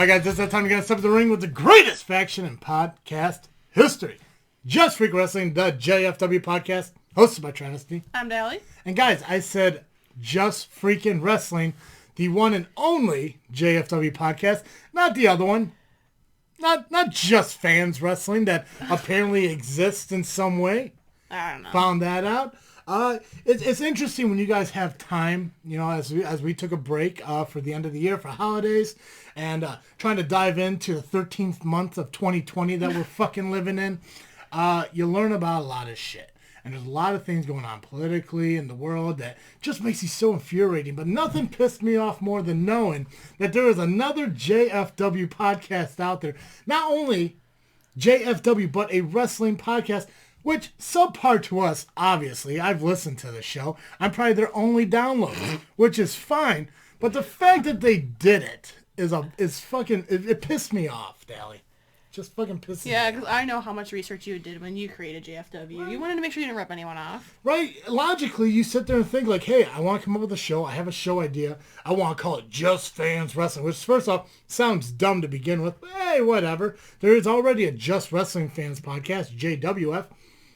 All right, guys, this is that time to get step in the ring with the greatest faction in podcast history. Just Freak Wrestling, the JFW podcast, hosted by Travesty. I'm Dally. And guys, I said Just Freakin' Wrestling, the one and only JFW podcast, not the other one. Not Just Fans Wrestling that apparently exists in some way. I don't know. Found that out. It's interesting when you guys have time, you know, as we took a break for the end of the year for holidays and trying to dive into the 13th month of 2020 that we're fucking living in. You learn about a lot of shit. And there's a lot of things going on politically in the world that just makes you so infuriating. But nothing pissed me off more than knowing that there is another JFW podcast out there. Not only JFW, but a wrestling podcast, which subpar to us, obviously. I've listened to the show. I'm probably their only download, which is fine. But the fact that they did it is fucking, it pissed me off, Dally. Just fucking pisses me off. Yeah, because I know how much research you did when you created JFW. Right. You wanted to make sure you didn't rip anyone off. Right. Logically, you sit there and think like, hey, I want to come up with a show. I have a show idea. I want to call it Just Fans Wrestling, which first off sounds dumb to begin with. But hey, whatever. There is already a Just Wrestling Fans podcast, JWF,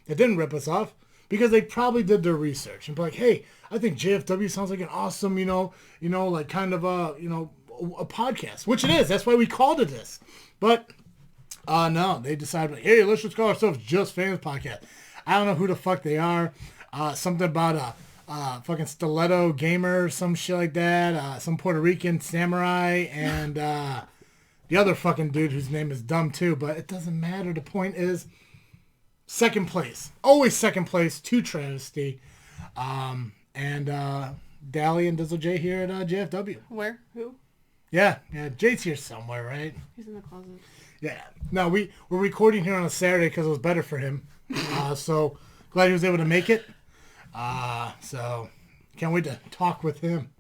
that didn't rip us off because they probably did their research and be like, hey, I think JFW sounds like an awesome, like kind of a podcast, which it is. That's why we called it this. But no, they decided, hey, let's just call ourselves Just Fans Podcast. I don't know who the fuck they are. Something about a fucking stiletto gamer, some shit like that. Some Puerto Rican samurai, and the other fucking dude whose name is dumb too, but it doesn't matter. The point is, second place. Always second place to Travesty. And Dally and Dizzle J here at JFW. Where? Who? Yeah, Jay's here somewhere, right? He's in the closet. Yeah. No, we're recording here on a Saturday because it was better for him. So glad he was able to make it. So can't wait to talk with him.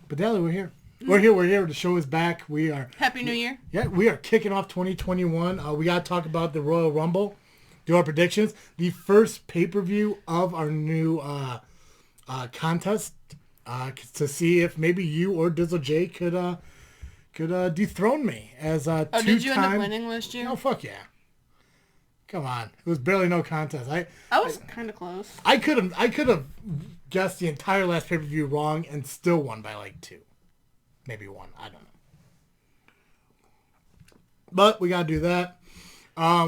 But Dally, we're here. We're here. The show is back. We are. Happy New Year. Yeah, we are kicking off 2021. We got to talk about the Royal Rumble. Do our predictions. The first pay-per-view of our new contest to see if maybe you or Dizzle J could dethrone me as a two-time... did you end up winning last year? Oh, fuck yeah. Come on. It was barely no contest. I was kind of close. I could have guessed the entire last pay-per-view wrong and still won by like 2. Maybe 1. I don't know. But we got to do that.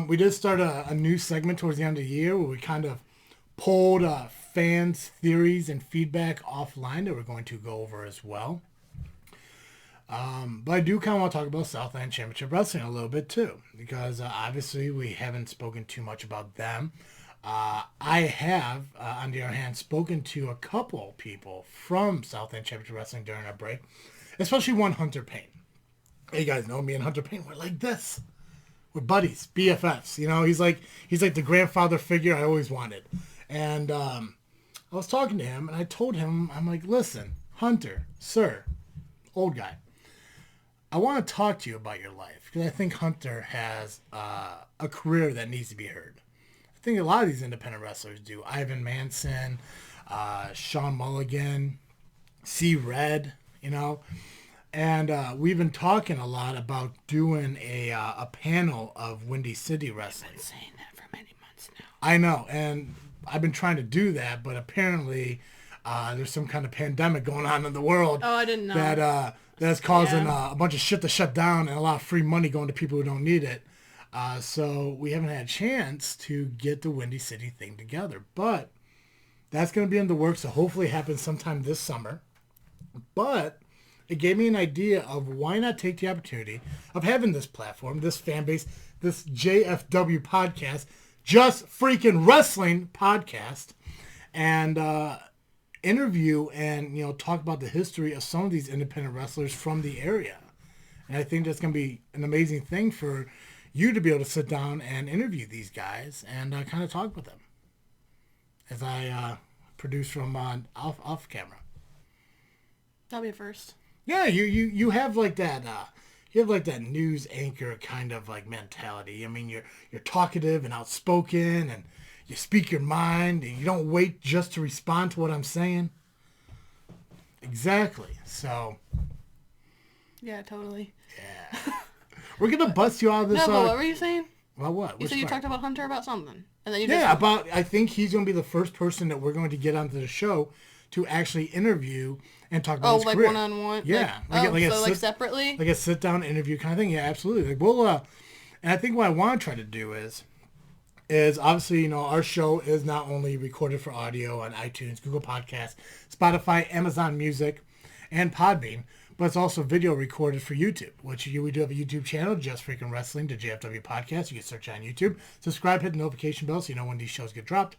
We did start a new segment towards the end of the year where we kind of pulled fans' theories and feedback offline that we're going to go over as well. But I do kind of want to talk about Southland Championship Wrestling a little bit too, because obviously we haven't spoken too much about them. I have, on the other hand, spoken to a couple people from Southland Championship Wrestling during our break, especially one, Hunter Payne. Hey, you guys know me and Hunter Payne, we're like this. We're buddies, BFFs. You know, he's like the grandfather figure I always wanted. And I was talking to him, and I told him, I'm like, listen, Hunter, sir, old guy, I want to talk to you about your life because I think Hunter has a career that needs to be heard. I think a lot of these independent wrestlers do. Ivan Manson, Sean Mulligan, C. Red, you know. And we've been talking a lot about doing a panel of Windy City wrestling. I've been saying that for many months now. I know, and I've been trying to do that, but apparently there's some kind of pandemic going on in the world. Oh, I didn't know. That's causing a bunch of shit to shut down and a lot of free money going to people who don't need it. So we haven't had a chance to get the Windy City thing together. But that's going to be in the works, so hopefully it happens sometime this summer. But it gave me an idea of why not take the opportunity of having this platform, this fan base, this JFW podcast, Just Freakin' Wrestling podcast, and interview and talk about the history of some of these independent wrestlers from the area. And I think that's going to be an amazing thing for you to be able to sit down and interview these guys and kind of talk with them as I produce from off camera. That'll be a first. Yeah, you have like that. You have like that news anchor kind of like mentality. I mean, you're talkative and outspoken, and you speak your mind, and you don't wait just to respond to what I'm saying. Exactly. So Yeah, totally. Yeah. We're going to bust you out of this. No, but what were you saying? About what? You said you talked about Hunter about something. And then you I think he's going to be the first person that we're going to get onto the show to actually interview and talk about his career. One-on-one? Yeah. Like separately? Like a sit-down interview kind of thing. Yeah, absolutely. Like, we'll, and I think what I want to try to do is obviously, our show is not only recorded for audio on iTunes, Google Podcasts, Spotify, Amazon Music, and Podbean, but it's also video recorded for YouTube, which we do have a YouTube channel, Just Freakin Wrestling, the JFW Podcast. You can search on YouTube. Subscribe, hit the notification bell so you know when these shows get dropped.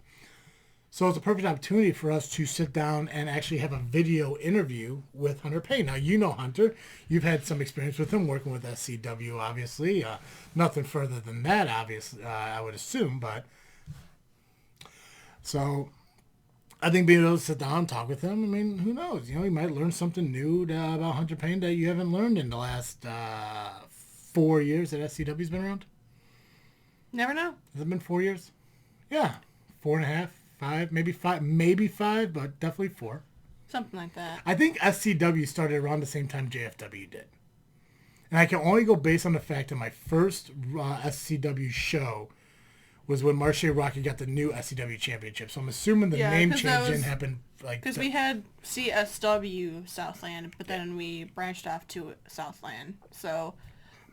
So it's a perfect opportunity for us to sit down and actually have a video interview with Hunter Payne. Now, you know Hunter. You've had some experience with him working with SCW, obviously. Nothing further than that, obviously, I would assume. But so I think being able to sit down and talk with him, I mean, who knows? You might learn something new about Hunter Payne that you haven't learned in the last 4 years that SCW's been around. Never know. Has it been 4 years? Yeah, 4.5. 5, maybe 5, but definitely 4. Something like that. I think SCW started around the same time JFW did. And I can only go based on the fact that my first SCW show was when Marche Rocky got the new SCW championship. So I'm assuming the name change didn't happen like... Because we had CSW Southland, but then we branched off to Southland. So,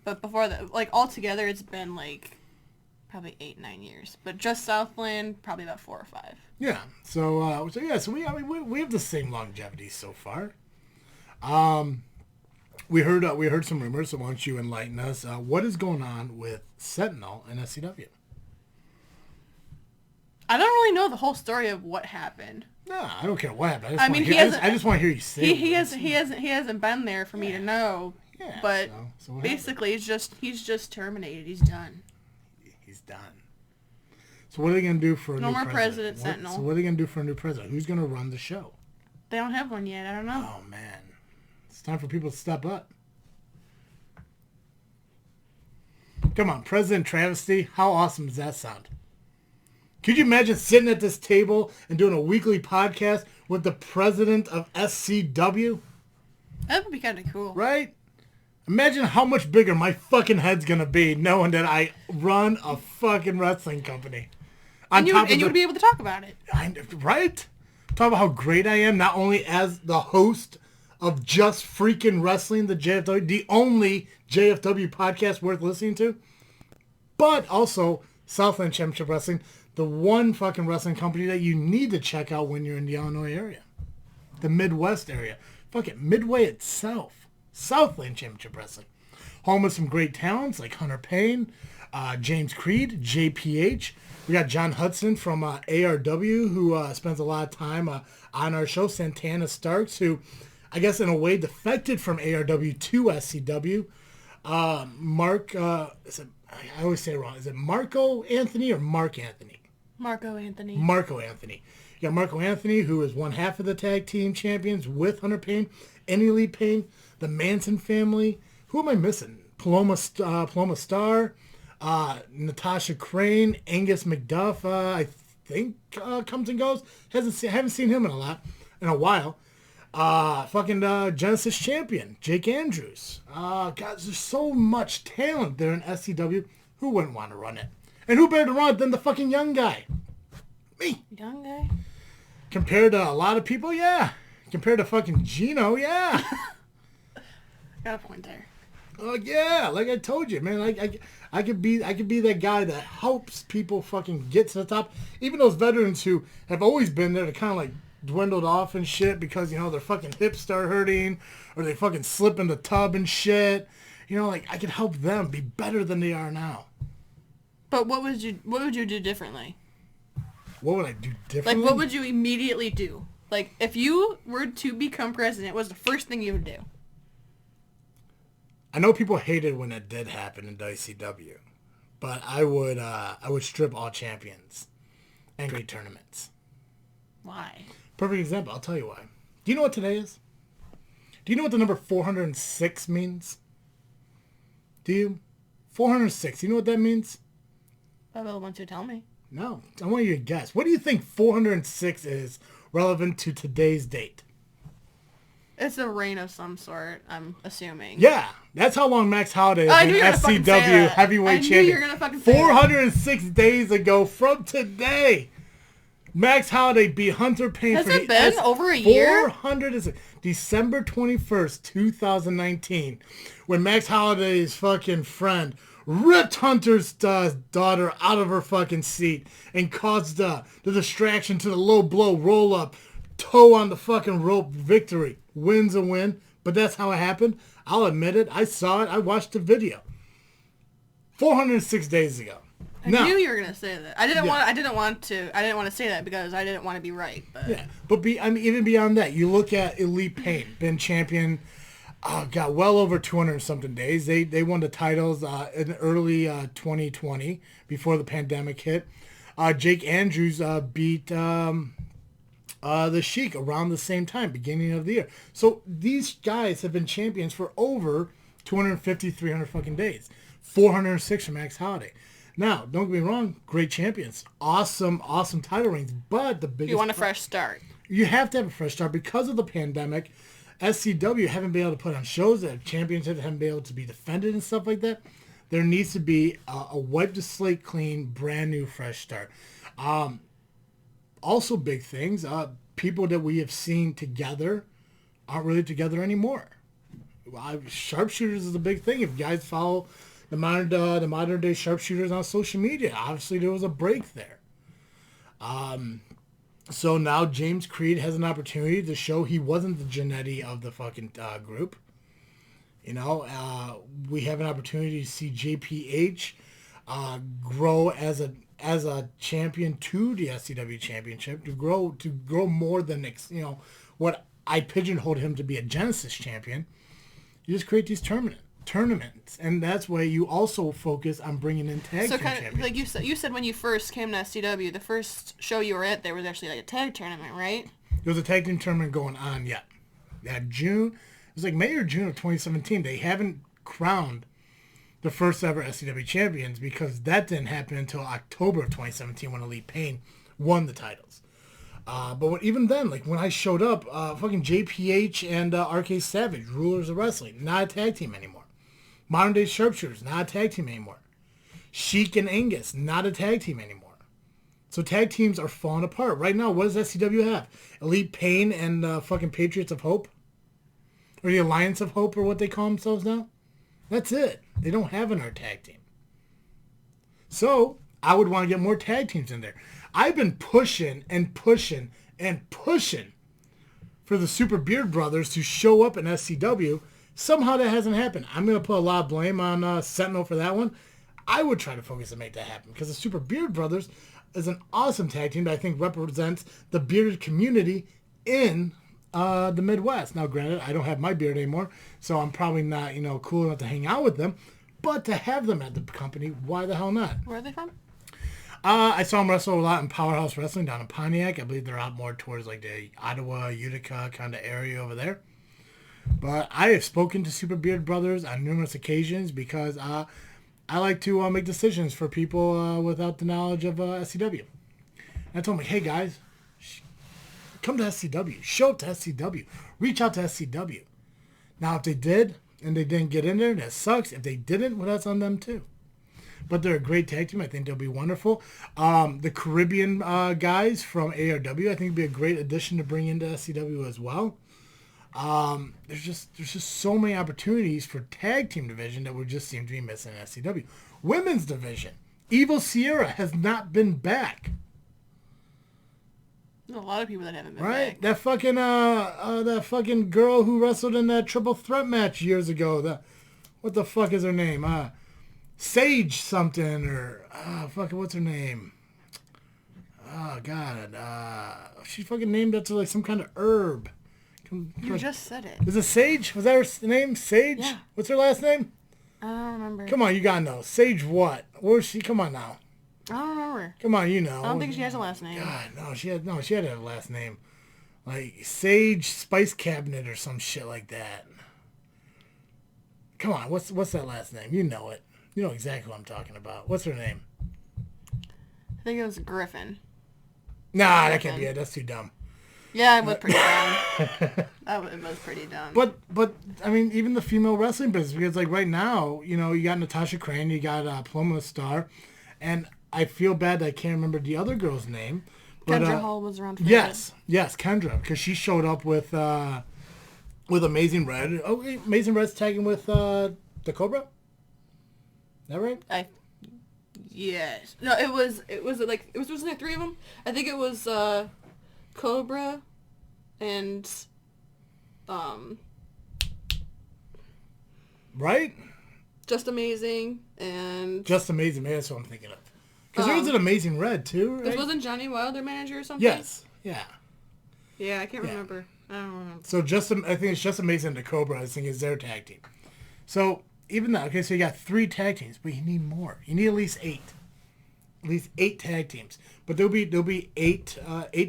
but before that, like altogether it's been like... probably 8-9 years, but just Southland probably about 4 or 5. Yeah. So we have the same longevity so far. We heard some rumors, so why don't you enlighten us? What is going on with Sentinel and SCW? I don't really know the whole story of what happened. No, I don't care what happened. I just want to hear you say he hasn't been there for me to know. Yeah. But so basically, he's just terminated. He's done. He's done. So what are they going to do for a no new more president? Sentinel. So what are they going to do for a new president? Who's going to run the show? They don't have one yet. I don't know. Oh, man. It's time for people to step up. Come on, President Travesty. How awesome does that sound? Could you imagine sitting at this table and doing a weekly podcast with the president of SCW? That would be kind of cool. Right? Imagine how much bigger my fucking head's going to be knowing that I run a fucking wrestling company. And you would be able to talk about it. Right? Talk about how great I am, not only as the host of Just Freakin Wrestling, the JFW, the only JFW podcast worth listening to, but also Southland Championship Wrestling, the one fucking wrestling company that you need to check out when you're in the Illinois area. The Midwest area. Fuck it, Midway itself. Southland Championship Wrestling. Home of some great talents like Hunter Payne, James Creed, JPH. We got John Hudson from ARW, who spends a lot of time on our show. Santana Starks, who I guess in a way defected from ARW to SCW. Mark, I always say it wrong. Is it Marco Anthony or Mark Anthony? Marco Anthony. Marco Anthony. You got Marco Anthony, who is one half of the tag team champions with Hunter Payne and Elite Payne. The Manson family. Who am I missing? Paloma Star, Natasha Crane, Angus McDuff. I think comes and goes. Haven't seen him in a while. Genesis champion Jake Andrews. God, there's so much talent there in SCW. Who wouldn't want to run it? And who better to run it than the fucking young guy? Me. Young guy. Compared to a lot of people, yeah. Compared to fucking Gino, yeah. Got a point there. Oh yeah, like I told you, man. I could be that guy that helps people fucking get to the top. Even those veterans who have always been there to kind of like dwindled off and shit because their fucking hips start hurting or they fucking slip in the tub and shit. Like I could help them be better than they are now. But what would you do differently? What would I do differently? Like what would you immediately do? Like if you were to become president, what's the first thing you would do? I know people hated when that did happen in WCW, but I would strip all champions and create tournaments. Why? Perfect example. I'll tell you why. Do you know what today is? Do you know what the number 406 means? Do you? 406. Do you know what that means? I will want you to tell me. No. I want you to guess. What do you think 406 is relevant to today's date? It's a reign of some sort, I'm assuming. Yeah, that's how long Max Holiday has been SCW heavyweight champion. You're gonna fucking say 406 days ago from today. Max Holiday beat Hunter Payne Has for it been over a year? 400 December 21st, 2019, when Max Holiday's fucking friend ripped Hunter's daughter out of her fucking seat and caused the distraction to the low blow roll up, toe on the fucking rope victory. Win's a win, but that's how it happened. I'll admit it. I saw it. I watched the video. 406 days ago. I knew you were gonna say that. I didn't want to say that because I didn't want to be right. But yeah, but even beyond that, you look at Elite Pain, been champion. Got well over 200 something days. They won the titles in early 2020 before the pandemic hit. Jake Andrews beat the Sheik around the same time, beginning of the year. So these guys have been champions for over 250, 300 fucking days. 406 for Max Holiday. Now, don't get me wrong, great champions. Awesome title reigns. But the biggest... You want a fresh start. You have to have a fresh start. Because of the pandemic, SCW haven't been able to put on shows. That championships haven't been able to be defended and stuff like that. There needs to be a wipe the slate clean, brand new, fresh start. Also big things. People that we have seen together aren't really together anymore. Sharpshooters is a big thing. If guys follow the modern day sharpshooters on social media, obviously there was a break there. So now James Creed has an opportunity to show he wasn't the Jannetty of the fucking group. You know, we have an opportunity to see JPH grow as a champion to the SCW championship, to grow more than what I pigeonholed him to be, a Genesis champion. You just create these tournaments, and that's why you also focus on bringing in tag team champions. Like you said when you first came to SCW, the first show you were at there was actually like a tag tournament, right? There was a tag team tournament going on, yeah. June, it was like May or June of 2017. They haven't crowned the first ever SCW champions because that didn't happen until October of 2017 when Elite Pain won the titles. But even then, like when I showed up, fucking JPH and RK Savage, Rulers of Wrestling, not a tag team anymore. Modern Day Sharpshooters, not a tag team anymore. Sheik and Angus, not a tag team anymore. So tag teams are falling apart. Right now, what does SCW have? Elite Pain and fucking Patriots of Hope? Or the Alliance of Hope, or what they call themselves now? That's it. They don't have another tag team. So I would want to get more tag teams in there. I've been pushing for the Super Beard Brothers to show up in SCW. Somehow that hasn't happened. I'm going to put a lot of blame on Sentinel for that one. I would try to focus and make that happen because the Super Beard Brothers is an awesome tag team that I think represents the bearded community in the Midwest. Now, granted, I don't have my beard anymore, so I'm probably not, cool enough to hang out with them. But to have them at the company, why the hell not? Where are they from? I saw them wrestle a lot in Powerhouse Wrestling down in Pontiac. I believe they're out more towards like the Ottawa, Utica kind of area over there. But I have spoken to Super Beard Brothers on numerous occasions because I like to make decisions for people without the knowledge of SCW. And I told them, hey guys, come to SCW. Show up to SCW. Reach out to SCW. Now, if they did and they didn't get in there, that sucks. If they didn't, well, that's on them too. But they're a great tag team. I think they'll be wonderful. The Caribbean guys from ARW, I think would be a great addition to bring into SCW as well. There's just so many opportunities for tag team division that we just seem to be missing in SCW. Women's division. Evil Sierra has not been back. There's a lot of people that haven't been back. That fucking girl who wrestled in that triple threat match years ago. What the fuck is her name? Sage something or what's her name? Oh god, she fucking named after like some kind of herb. You just said it. Is it Sage? Was that her name? Sage? Yeah. What's her last name? I don't remember. Come on, you gotta know. Sage what? Where was she? Come on now. I don't remember. Come on, you know. I don't think she has a last name. God, no, she had a last name. Like Sage Spice Cabinet or some shit like that. Come on, what's that last name? You know it. You know exactly what I'm talking about. What's her name? I think it was Griffin. Nah, that can't be it. That's too dumb. Yeah, it was pretty dumb. It was pretty dumb. But I mean, even the female wrestling business, because like right now, you know, you got Natasha Crane, you got Paloma Star, and I feel bad that I can't remember the other girl's name. But, Kendra Hall was around for yes, Kendra, because she showed up with Amazing Red. Oh, Amazing Red's tagging with the Cobra. Is that right? Yes. No, it was like 3 of them. I think it was Cobra and right? Just Amazing and Just Amazing. Maybe that's what I'm thinking of. Because there was an Amazing Red too, right? This wasn't Johnny Wild their manager or something? Yes. Yeah. Yeah, I can't remember. I don't remember. So I think it's Just Amazing to Cobra. I think is their tag team. So even that, okay, so you got 3 tag teams, but you need more. You need at least 8. At least 8 tag teams. But there'll be 8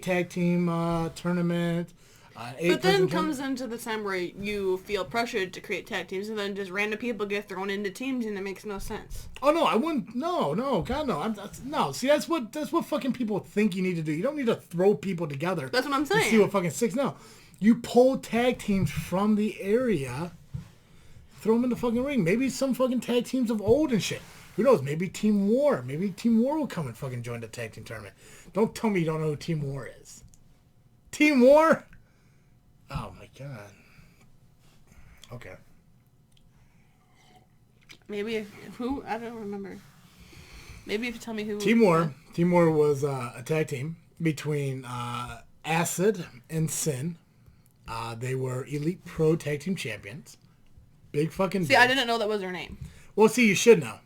tag team tournament. But then comes into the time where you feel pressured to create tag teams, and then just random people get thrown into teams, and it makes no sense. Oh no, I wouldn't. No, God, no. No. See, that's what fucking people think you need to do. You don't need to throw people together. That's what I'm saying. See what fucking sticks. No, you pull tag teams from the area, throw them in the fucking ring. Maybe some fucking tag teams of old and shit. Who knows? Maybe Team War. Maybe Team War will come and fucking join the tag team tournament. Don't tell me you don't know who Team War is. Team War? Oh my god. Okay. Maybe who? I don't remember. Maybe if you tell me who. Team War. Team War was a tag team between Acid and Sin. They were Elite Pro Tag Team Champions. Big fucking. See, I didn't know that was their name. Well, see, you should know.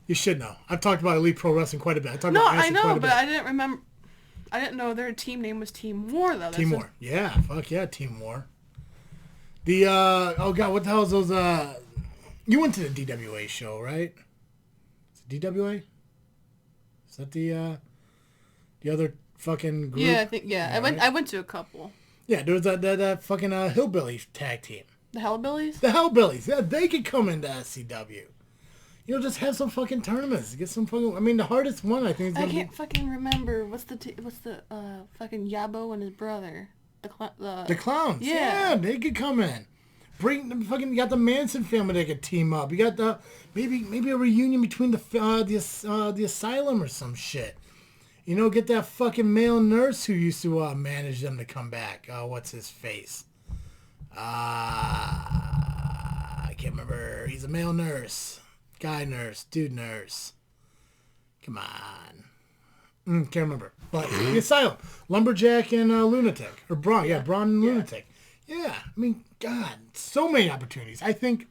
You should know. I've talked about Elite Pro Wrestling quite a bit. I know, but I didn't remember. I didn't know their team name was Team War, though. Team War. Yeah, fuck yeah, Team War. The, oh god, what the hell is those, you went to the DWA show, right? Is it DWA? Is that the other fucking group? Yeah, I think, yeah. I went to a couple. Yeah, there was that fucking Hillbilly tag team. The Hellbillies? The Hellbillies. Yeah, they could come into SCW. You know, just have some fucking tournaments. Get some fucking. I mean, the hardest one I think is gonna be. I can't fucking remember what's the fucking Yabo and his brother. The Clowns. Yeah. Yeah, they could come in. Bring the fucking. You got the Manson family that could team up. You got the maybe a reunion between the Asylum or some shit. You know, get that fucking male nurse who used to manage them to come back. What's his face? I can't remember. He's a male nurse. Guy nurse, dude nurse. Come on. Can't remember. But the Asylum. Lumberjack and Lunatic. Or Braun. Yeah, Braun and Lunatic. Yeah. I mean, God. So many opportunities. I think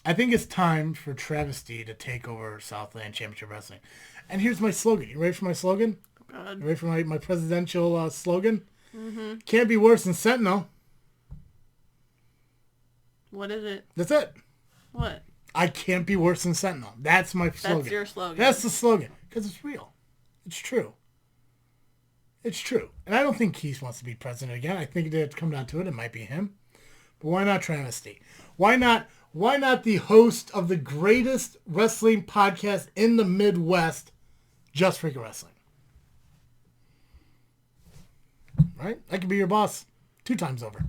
it's time for Travesty to take over Southland Championship Wrestling. And here's my slogan. You ready for my slogan? God. You ready for my presidential slogan? Mm-hmm. Can't be worse than Sentinel. What is it? That's it. What? I can't be worse than Sentinel. That's my slogan. That's your slogan. That's the slogan. Because it's real. It's true. It's true. And I don't think Keith wants to be president again. I think if it come down to it, it might be him. But why not Travesty? Why not the host of the greatest wrestling podcast in the Midwest, Just Freakin' Wrestling? Right? I could be your boss 2 times over.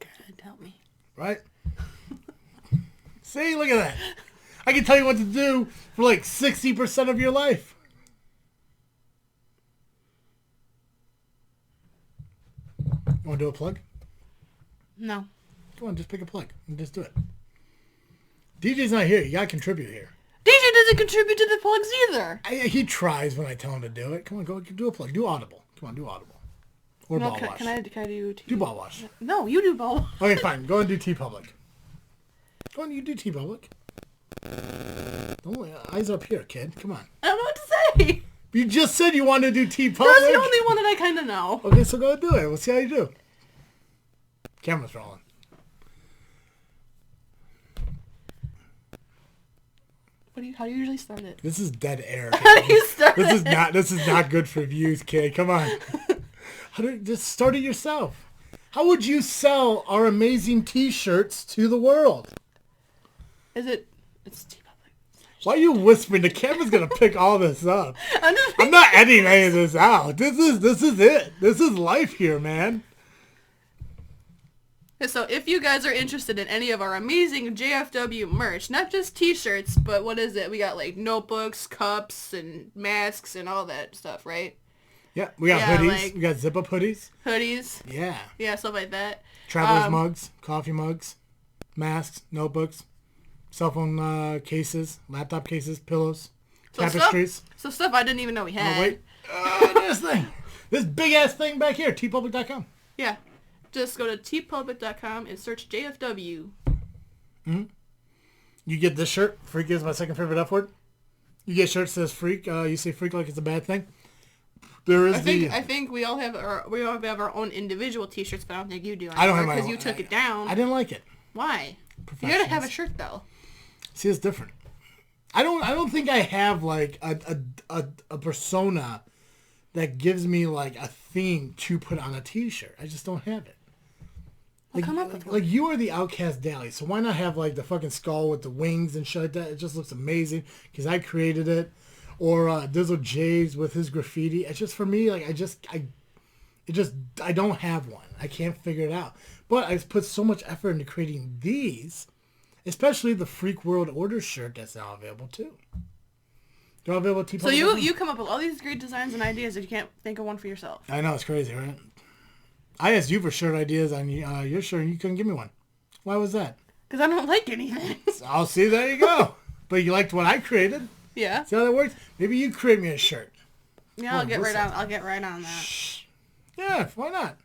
God, help me. Right? See, look at that. I can tell you what to do for like 60% of your life. You want to do a plug? No. Come on, just pick a plug and just do it. DJ's not here. You got to contribute here. DJ doesn't contribute to the plugs either. He tries when I tell him to do it. Come on, go do a plug. Do Audible. Come on, do Audible. Or Ball Wash. Can I do Do Ball Wash. No, you do Ball Wash. Okay, fine. Go and do T-Public. Go on, you do T-Public. Don't eyes up here, kid. Come on. I don't know what to say. You just said you wanted to do T-Public. That's the only one that I kind of know. Okay, so go do it. We'll see how you do. Camera's rolling. How do you usually start it? This is dead air. How do you start it? This is not good for views, kid. Come on. Just start it yourself. How would you sell our amazing T-shirts to the world? It's T-Public. Why are you whispering? The camera's gonna pick all this up. I'm not editing any of this out. This is it. This is life here, man. So if you guys are interested in any of our amazing JFW merch, not just t-shirts, but what is it? We got like notebooks, cups, and masks, and all that stuff, right? Yeah, we got hoodies. Like, we got zip-up hoodies. Hoodies. Yeah. Yeah, stuff like that. Traveler's mugs, coffee mugs, masks, notebooks, cell phone cases, laptop cases, pillows, tapestries. Stuff I didn't even know we had. Oh, wait. This thing. This big-ass thing back here, tpublic.com. Yeah. Just go to tpublic.com and search JFW. Mm-hmm. You get this shirt. Freak is my second favorite F word. You get shirts that says freak. You say freak like it's a bad thing. There is I think we all have our own individual T-shirts, but I don't think you do. I don't have my own. Because you took it down. I didn't like it. Why? You gotta have a shirt though. See, it's different. I don't think I have like a persona that gives me like a theme to put on a T-shirt. I just don't have it. Like, come up with one. Like you are the outcast Dally, so why not have like the fucking skull with the wings and shit like that? It just looks amazing because I created it. Or Dizzle J's with his graffiti. It's just for me, like I don't have one. I can't figure it out. But I put so much effort into creating these, especially the Freak World Order shirt that's now available too. They're all available at TeePublic. So you come up with all these great designs and ideas and you can't think of one for yourself. I know, it's crazy, right? I asked you for shirt ideas on your shirt and you couldn't give me one. Why was that? Because I don't like anything. I'll see, there you go. But you liked what I created. Yeah. See how that works? Maybe you create me a shirt. Yeah, I'll get right on that. Shh. Yeah, why not?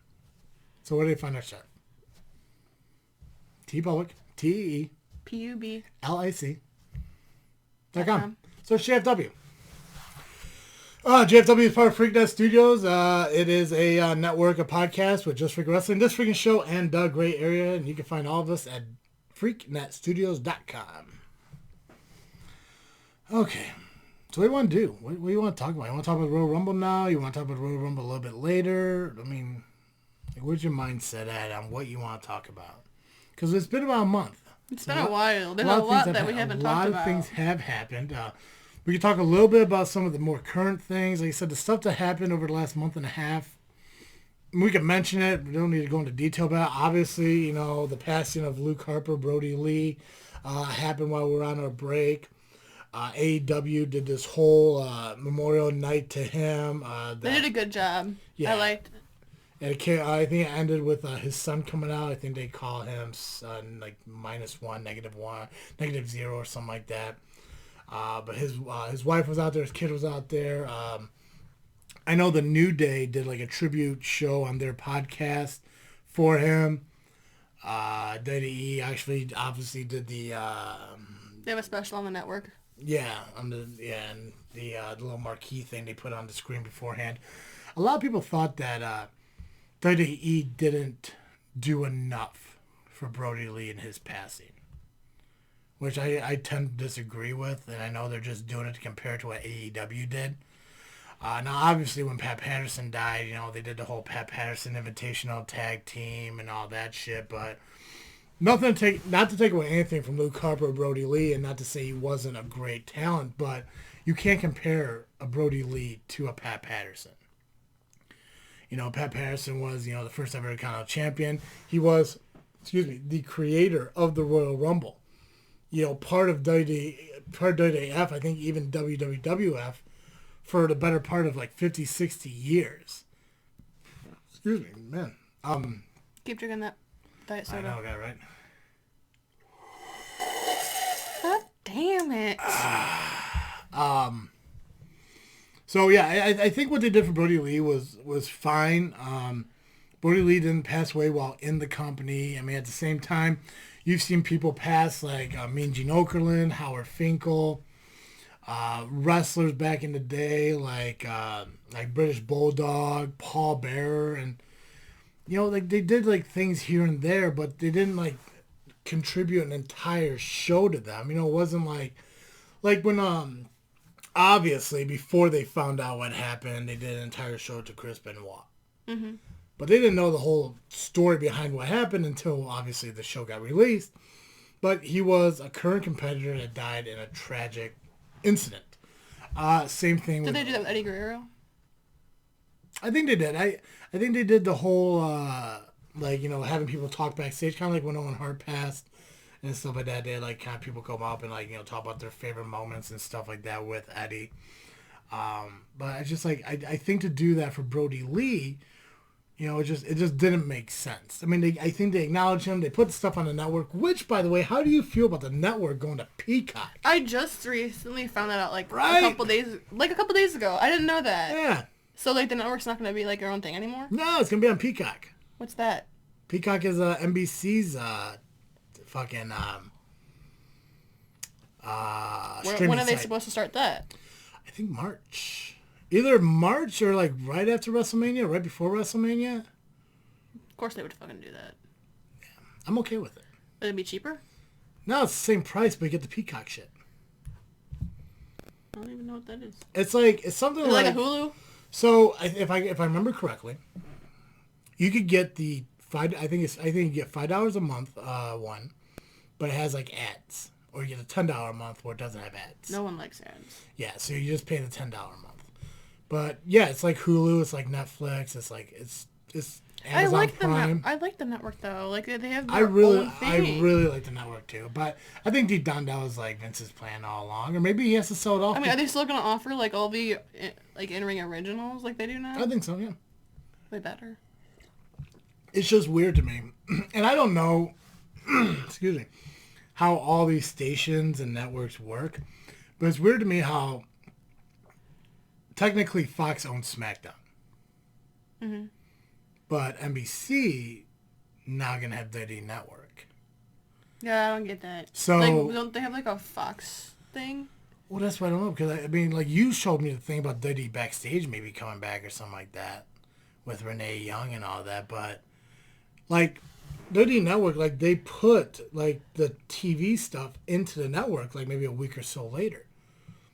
So where do they find our shit? TeePublic, TeePublic.com. So JFW. JFW is part of FreakNet Studios. It is a network of podcasts with Just Freak Wrestling, This Freaking Show, and The Gray Area. And you can find all of us at freaknetstudios.com. Okay, so what do you want to do? What do you want to talk about? You want to talk about Royal Rumble now? You want to talk about Royal Rumble a little bit later? I mean, where's your mindset at on what you want to talk about? Because it's been about a month. It's been a while. There's a lot that we haven't talked about. A lot of things have happened. We can talk a little bit about some of the more current things. Like I said, the stuff that happened over the last month and a half. We can mention it. We don't need to go into detail about it. Obviously, the passing of Luke Harper, Brody Lee, happened while we were on our break. AEW did this whole memorial night to him. They did a good job. Yeah. I liked it. And I think it ended with his son coming out. I think they call him like -1, -1, -0 or something like that. But his wife was out there. His kid was out there. I know the New Day did like a tribute show on their podcast for him. WWE actually obviously did the... they have a special on the network. Yeah, and the little marquee thing they put on the screen beforehand. A lot of people thought that WWE didn't do enough for Brody Lee in his passing, which I tend to disagree with, and I know they're just doing it to compare to what AEW did. Now, obviously, when Pat Patterson died, they did the whole Pat Patterson Invitational tag team and all that shit, but... not to take away anything from Luke Harper or Brody Lee, and not to say he wasn't a great talent, but you can't compare a Brody Lee to a Pat Patterson. Pat Patterson was, the first ever Intercontinental Champion. He was, the creator of the Royal Rumble. Part of WWF, I think even WWF, for the better part of like 50, 60 years. Excuse me, man. Keep drinking that. Diet soda. I know, got right. God damn it. So yeah, I think what they did for Brody Lee was fine. Brody Lee didn't pass away while in the company. I mean, at the same time, you've seen people pass like Mean Gene Okerlund, Howard Finkel, wrestlers back in the day like British Bulldog, Paul Bearer, and like they did like things here and there, but they didn't like contribute an entire show to them. It wasn't like when obviously before they found out what happened, they did an entire show to Chris Benoit. Mm-hmm. But they didn't know the whole story behind what happened until obviously the show got released. But he was a current competitor that died in a tragic incident. Same thing with... Did they do that with Eddie Guerrero? I think they did. I think they did the whole, having people talk backstage, kind of like when Owen Hart passed and stuff like that. They had, like, kind of people come up and, like, talk about their favorite moments and stuff like that with Eddie. But I just, like, I think to do that for Brody Lee, it just didn't make sense. I mean, I think they acknowledge him. They put the stuff on the network, which, by the way, how do you feel about the network going to Peacock? I just recently found that out, right? a couple days ago. I didn't know that. Yeah. So, like, the network's not going to be, like, their own thing anymore? No, it's going to be on Peacock. What's that? Peacock is NBC's When are they supposed to start that? I think March. Either March or, like, right after WrestleMania, right before WrestleMania. Of course they would fucking do that. Yeah, I'm okay with it. Would it be cheaper? No, it's the same price, but you get the Peacock shit. I don't even know what that is. It's something like a Hulu? So, if I remember correctly, you could get I think you get $5 a month, one, but it has, like, ads. Or you get a $10 a month where it doesn't have ads. No one likes ads. Yeah, so you just pay the $10 a month. But yeah, it's like Hulu, it's like Netflix, it's Amazon Prime. I like the network though. Like they have their I own thing. really like the network too. But I think deep down that was like Vince's plan all along, or maybe he has to sell it off. I mean, are they still gonna offer like all the like in-ring originals like they do now? I think so. Yeah. Way better. It's just weird to me, and I don't know. Excuse me. How all these stations and networks work, but it's weird to me how technically Fox owns SmackDown. Mm-hmm. But NBC now gonna have WWE Network. Yeah, I don't get that. So don't they have like a Fox thing? Well, that's why I don't know, because I mean, like, you showed me the thing about WWE Backstage maybe coming back or something like that with Renee Young and all that, but like WWE Network, like, they put like the TV stuff into the network like maybe a week or so later.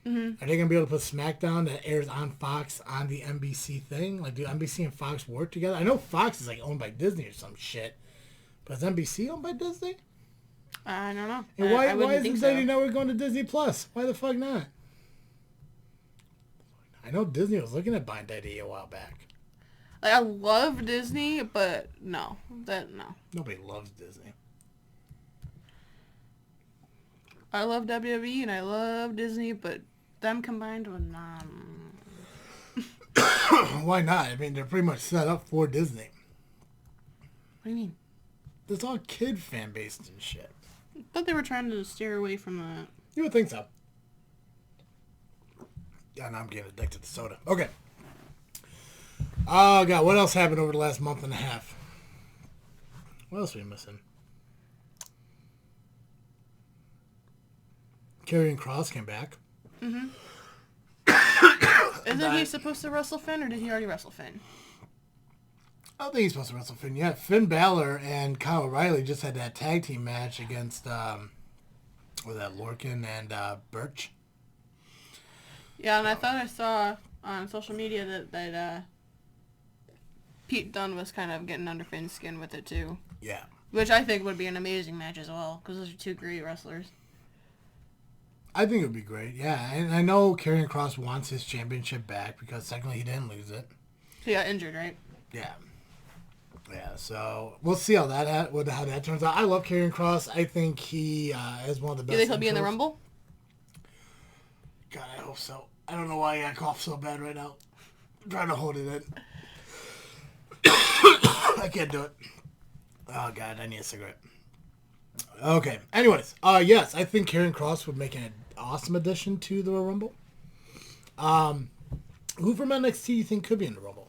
Mm-hmm. Are they gonna be able to put SmackDown that airs on Fox on the NBC thing? Like, do NBC and Fox work together? I know Fox is like owned by Disney or some shit, but is NBC owned by Disney? I don't know. And why isn't WWE Network going to Disney Plus? Why the fuck not? I know Disney was looking at buying WWE a while back. Like, I love Disney, but no. Nobody loves Disney. I love WWE and I love Disney, but them combined with Why not? I mean, they're pretty much set up for Disney. What do you mean? It's all kid fan based and shit. I thought they were trying to steer away from that. You would think so. Yeah, now I'm getting addicted to soda. Okay. Oh, God. What else happened over the last month and a half? What else are we missing? Karrion Kross came back. Mm-hmm. Isn't he supposed to wrestle Finn, or did he already wrestle Finn? I don't think he's supposed to wrestle Finn yet. Finn Balor and Kyle O'Reilly just had that tag team match against, Lorcan and Birch. Yeah, and I thought I saw on social media that Pete Dunne was kind of getting under Finn's skin with it, too. Yeah. Which I think would be an amazing match as well, because those are two great wrestlers. I think it would be great, yeah. And I know Karrion Kross wants his championship back because technically he didn't lose it. He got injured, right? Yeah. Yeah, so we'll see how that turns out. I love Karrion Kross. I think he is one of the best. You think he'll be in the Rumble? God, I hope so. I don't know why I got cough so bad right now. I'm trying to hold it in. I can't do it. Oh, God, I need a cigarette. Okay. Anyways, yes, I think Karrion Kross would make an awesome addition to the Royal Rumble. Who from NXT do you think could be in the Rumble?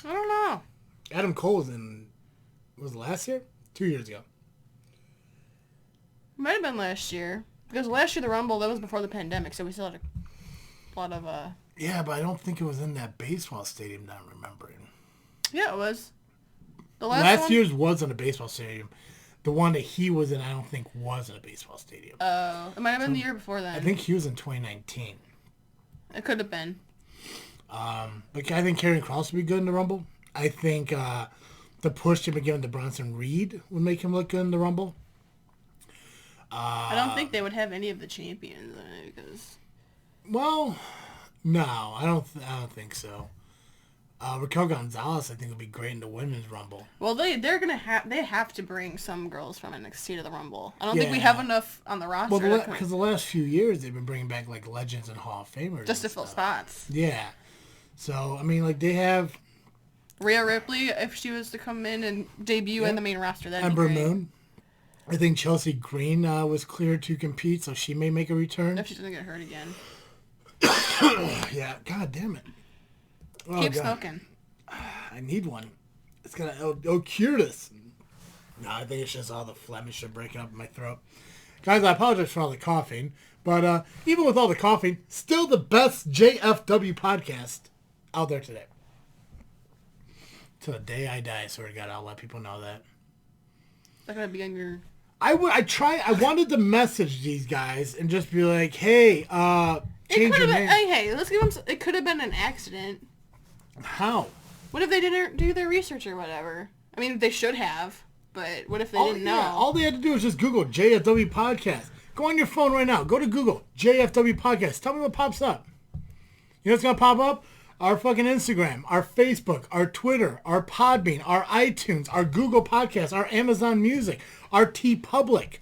I don't know. Adam Cole was it last year? 2 years ago. Might have been last year. Because last year the Rumble, that was before the pandemic, so we still had a lot of... Yeah, but I don't think it was in that baseball stadium that I'm remembering. Yeah, it was. The last year's was in a baseball stadium. The one that he was in, I don't think, was in a baseball stadium. Oh, it might have been the year before then. I think he was in 2019. It could have been. But I think Karrion Kross would be good in the Rumble. I think the push to be given to Bronson Reed would make him look good in the Rumble. I don't think they would have any of the champions in it because... Well, no, I don't think so. Raquel Gonzalez, I think, would be great in the Women's Rumble. Well, they have to bring some girls from NXT to the Rumble. I don't think we have enough on the roster. Well, because the last few years they've been bringing back like legends and Hall of Famers just to fill spots. Yeah, so I mean, like they have Rhea Ripley if she was to come in and debut in the main roster. That'd Ember be great. Moon. I think Chelsea Green was cleared to compete, so she may make a return. If she doesn't get hurt again. Yeah, god damn it. Oh, Keep smoking. I need one. It's gonna it'll cure this. No, I think it's just all the phlegm shit breaking up in my throat. Guys, I apologize for all the coughing, but even with all the coughing, still the best JFW podcast out there today. Till the day I die, I swear to God, I'll let people know that. That's gonna be on your... I wanted to message these guys and just be like, hey, change your name. Hey, let's give them... It could have been an accident. How? What if they didn't do their research or whatever? I mean, they should have, but what if they didn't know? All they had to do was just Google JFW Podcast. Go on your phone right now. Go to Google, JFW Podcast. Tell me what pops up. You know what's going to pop up? Our fucking Instagram, our Facebook, our Twitter, our Podbean, our iTunes, our Google Podcasts, our Amazon Music, our TeePublic.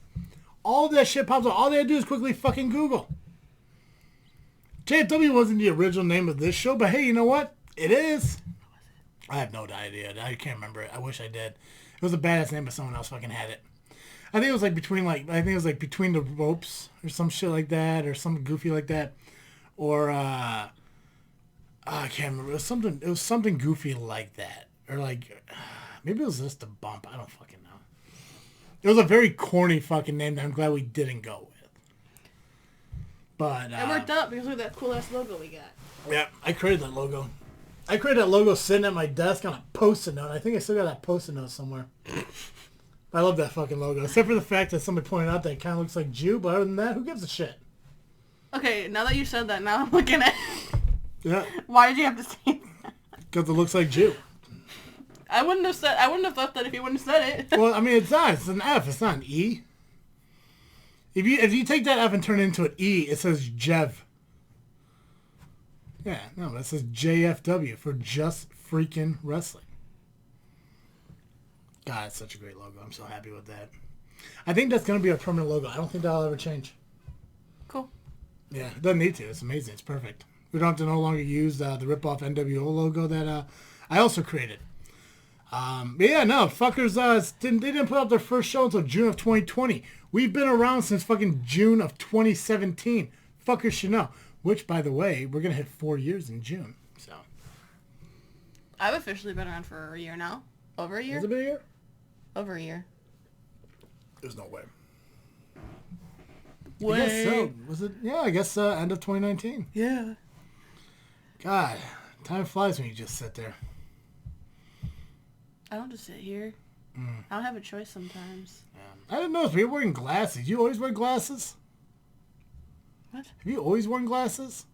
All that shit pops up. All they had to do is quickly fucking Google. JFW wasn't the original name of this show, but hey, you know what? It is. I have no idea. I can't remember it. I wish I did. It was a badass name, but someone else fucking had it. I think it was like Between the Ropes or some shit like that, or something goofy like that, or I can't remember. It was something goofy like that, or like maybe it was just a bump. I don't fucking know. It was a very corny fucking name that I'm glad we didn't go with. But it worked out because look at that cool ass logo we got. Yeah, I created that logo. I created that logo sitting at my desk on a Post-it note. I think I still got that Post-it note somewhere. I love that fucking logo, except for the fact that somebody pointed out that it kind of looks like Jew, but other than that, who gives a shit? Okay, now that you said that, now I'm looking at it. Yeah. Why did you have to say that? Because it looks like Jew. I wouldn't have thought that if you wouldn't have said it. Well, I mean, it's not. It's an F. It's not an E. If you take that F and turn it into an E, it says Jev. Yeah, no, that says JFW for Just Freakin Wrestling. God, it's such a great logo. I'm so happy with that. I think that's going to be a permanent logo. I don't think that'll ever change. Cool. Yeah, it doesn't need to. It's amazing. It's perfect. We don't have to no longer use the rip-off NWO logo that I also created. But yeah, no, fuckers they didn't put out their first show until June of 2020. We've been around since fucking June of 2017. Fuckers should know. Which, by the way, we're going to hit 4 years in June. So I've officially been around for a year now. Over a year? Has it been a year? Over a year. There's no way. Way. I guess so. Was it? Yeah, I guess end of 2019. Yeah. God, time flies when you just sit there. I don't just sit here. I don't have a choice sometimes. Yeah. I didn't know if you're wearing glasses. You always wear glasses? What? Have you always worn glasses?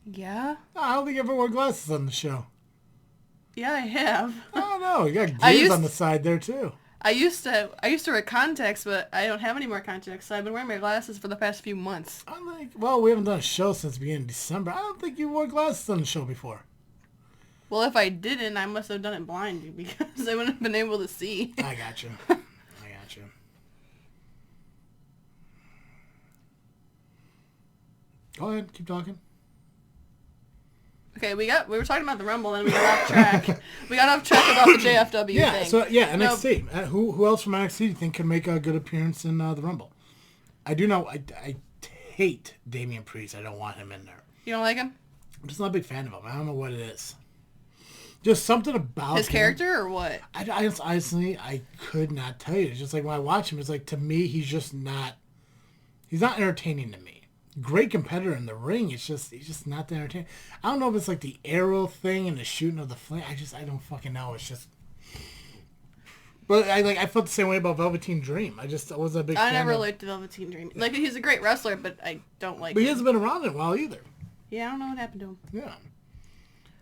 Yeah. No, I don't think you ever wore glasses on the show. Yeah, I have. I don't know. You got gears on the side there, too. I used to wear contacts, but I don't have any more contacts, so I've been wearing my glasses for the past few months. Well, we haven't done a show since the beginning of December. I don't think you wore glasses on the show before. Well, if I didn't, I must have done it blind because I wouldn't have been able to see. I got you. Go ahead, keep talking. Okay, we were talking about the Rumble and we got off track. We got off track about the JFW thing. Yeah, so NXT. Who else from NXT do you think can make a good appearance in the Rumble? I do know I hate Damian Priest. I don't want him in there. You don't like him? I'm just not a big fan of him. I don't know what it is. Just something about his character or what? I honestly could not tell you. It's just like when I watch him, it's like to me he's not entertaining to me. Great competitor in the ring. He's just not that entertaining. I don't know if it's like the arrow thing and the shooting of the flame. I don't fucking know. It's just. But I felt the same way about Velveteen Dream. I wasn't a big fan. I never liked the Velveteen Dream. Like he's a great wrestler, but I don't like. But he hasn't been around in a while either. Yeah, I don't know what happened to him. Yeah.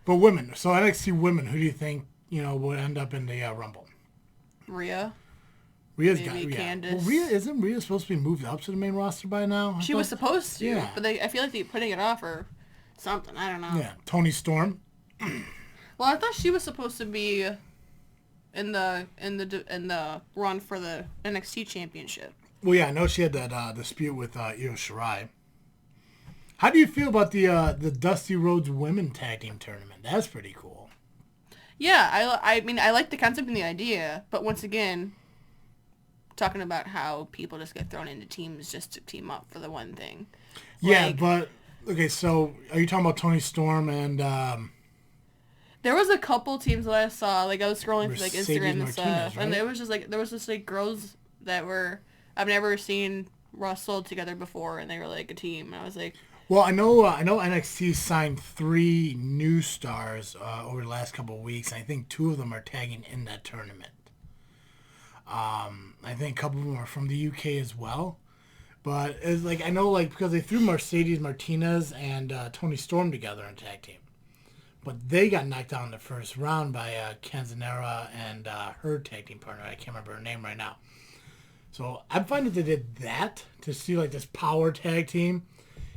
But women. So NXT women. Who do you think would end up in the Rumble? Rhea. Rhea's maybe got Candace. Well, isn't Rhea supposed to be moved up to the main roster by now? She was supposed to, yeah. but I feel like they're putting it off or something. I don't know. Yeah, Toni Storm. Well, I thought she was supposed to be in the run for the NXT championship. Well, yeah, I know she had that dispute with Io Shirai. How do you feel about the Dusty Rhodes Women Tag Team Tournament? That's pretty cool. Yeah, I mean, I like the concept and the idea, but once again, talking about how people just get thrown into teams just to team up for the one thing. Yeah, but, okay, so are you talking about Toni Storm and... There was a couple teams that I saw, like I was scrolling through like Instagram and stuff, right? and there was just girls that were, I've never seen wrestled together before, and they were like a team, and I was like... Well, I know NXT signed 3 new stars over the last couple of weeks, and I think 2 of them are tagging in that tournament. I think a couple of them are from the UK as well. But it's like I know, like, because they threw Mercedes Martinez and Toni Storm together in a tag team. But they got knocked out in the first round by Canzanera and her tag team partner. I can't remember her name right now. So I'm fine that they did that to see, like, this power tag team,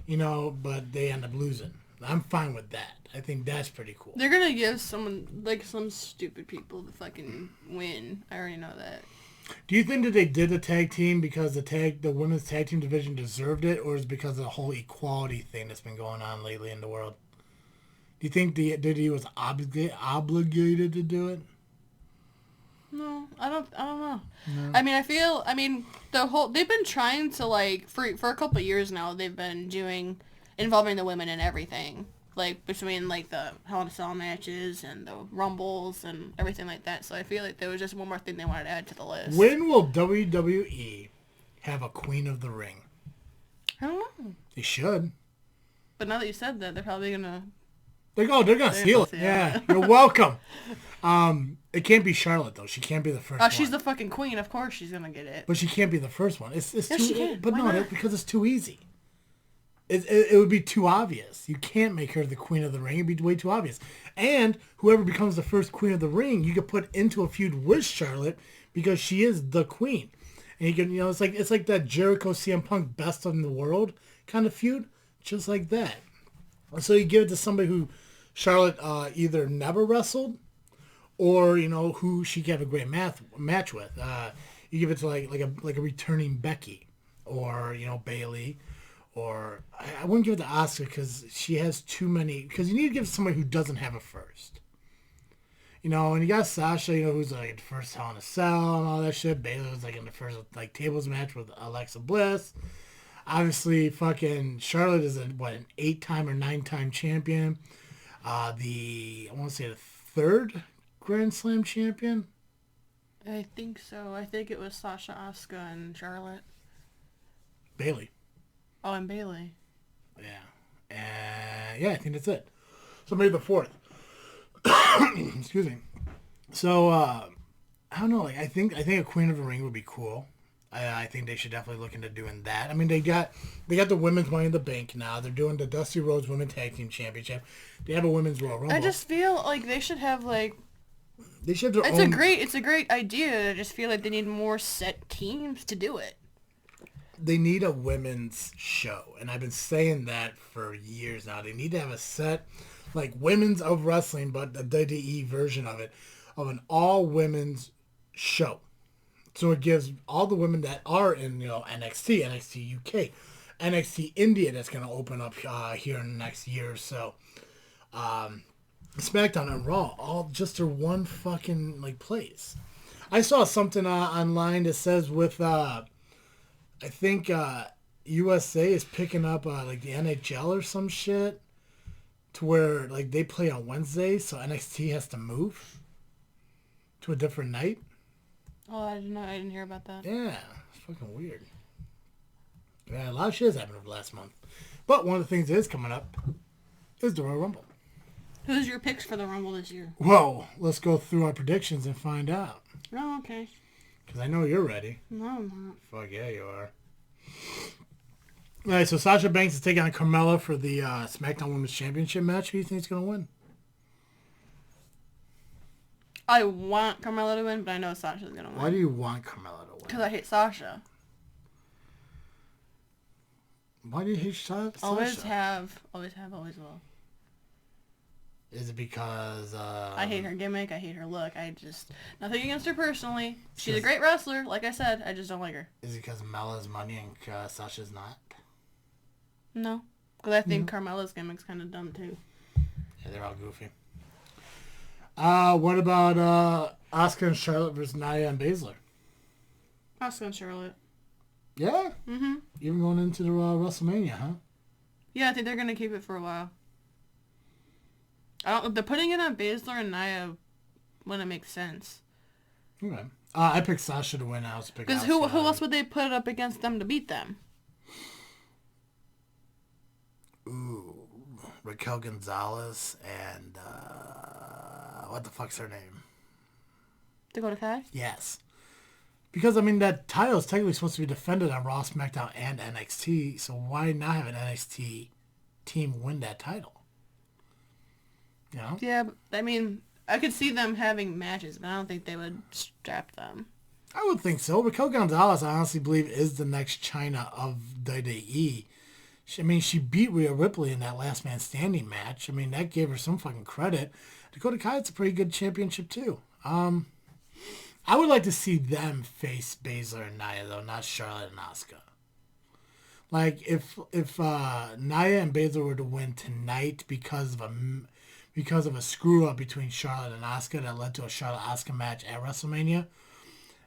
you know, but they end up losing. I'm fine with that. I think that's pretty cool. They're going to give someone, like, some stupid people the fucking win. I already know that. Do you think that they did the tag team because the women's tag team division deserved it, or is it because of the whole equality thing that's been going on lately in the world? Do you think the WWE was obligated to do it? No, I don't know. No. I mean, they've been trying to, like, for a couple of years now, they've been involving the women in everything. Like, between, like, the Hell in a Cell matches and the Rumbles and everything like that. So I feel like there was just one more thing they wanted to add to the list. When will WWE have a Queen of the Ring? I don't know. They should. But now that you said that, they're probably going to... They're gonna steal it. Yeah, you're welcome. It can't be Charlotte though. She can't be the first. Oh, she's the fucking queen. Of course, she's gonna get it. But she can't be the first one. It's yes, too. She can. But why no, not? because it's too easy. It would be too obvious. You can't make her the Queen of the Ring. It'd be way too obvious. And whoever becomes the first Queen of the Ring, you could put into a feud with Charlotte because she is the queen. And you can, you know, it's like that Jericho CM Punk best in the world kind of feud, just like that. So you give it to somebody who Charlotte either never wrestled, or you know who she could have a great match with. You give it to like a returning Becky, or you know Bailey, or I wouldn't give it to Asuka because she has too many. Because you need to give it to somebody who doesn't have a first. You know, and you got Sasha, you know, who's like the first Hell in a Cell and all that shit. Bailey was like in the first like tables match with Alexa Bliss. Obviously, fucking Charlotte is an 8-time or 9-time champion. I want to say the 3rd Grand Slam champion. I think so. I think it was Sasha, Asuka, and Charlotte. Bailey. Oh, and Bailey. Yeah. Yeah, I think that's it. So maybe the 4th. Excuse me. So, I don't know. Like, I think a Queen of the Ring would be cool. I think they should definitely look into doing that. I mean, they got the women's Money in the Bank now. They're doing the Dusty Rhodes Women's Tag Team Championship. They have a women's Royal Rumble. I just feel like they should have like. They should have their own. It's a great idea. I just feel like they need more set teams to do it. They need a women's show, and I've been saying that for years now. They need to have a set, like women's of wrestling, but the WWE version of it, of an all women's show. So it gives all the women that are in, you know, NXT, NXT UK, NXT India that's going to open up here in the next year or so. SmackDown and Raw, all just are one fucking, like, place. I saw something online that says with, I think USA is picking up, like, the NHL or some shit to where, like, they play on Wednesday, so NXT has to move to a different night. Oh, I didn't hear about that. Yeah, it's fucking weird. Yeah, a lot of shit has happened over the last month. But one of the things that is coming up is the Royal Rumble. Who's your picks for the Rumble this year? Whoa, let's go through our predictions and find out. Oh, okay. Because I know you're ready. No, I'm not. Fuck yeah, you are. All right, so Sasha Banks is taking on Carmella for the SmackDown Women's Championship match. Who do you think is going to win? I want Carmella to win, but I know Sasha's gonna win. Why do you want Carmella to win? Because I hate Sasha. Why do you hate Sasha? Always have, always will. Is it because... I hate her gimmick. I hate her look. Nothing against her personally. She's a great wrestler. Like I said, I just don't like her. Is it because Mella's money and Sasha's not? No. Because I think Carmella's gimmick's kind of dumb, too. Yeah, they're all goofy. What about Asuka and Charlotte versus Nia and Baszler? Asuka and Charlotte. Yeah? Mm-hmm. Even going into the WrestleMania, huh? Yeah, I think they're going to keep it for a while. They're putting it on Baszler and Nia when it makes sense. Okay. I picked Sasha to win. I was picking. Because who else would they put up against them to beat them? Ooh, Raquel Gonzalez and what the fuck's her name? Dakota Kai? Yes. Because I mean that title is technically supposed to be defended on Raw, SmackDown, and NXT. So why not have an NXT team win that title? You know? Yeah, but, I mean, I could see them having matches, but I don't think they would strap them. I would think so. Raquel Gonzalez, I honestly believe, is the next China of WWE. She beat Rhea Ripley in that Last Man Standing match. I mean, that gave her some fucking credit. Dakota Kai's a pretty good championship, too. I would like to see them face Baszler and Nia, though, not Charlotte and Asuka. Like, if Nia and Baszler were to win tonight because of a screw-up between Charlotte and Asuka that led to a Charlotte-Asuka match at WrestleMania,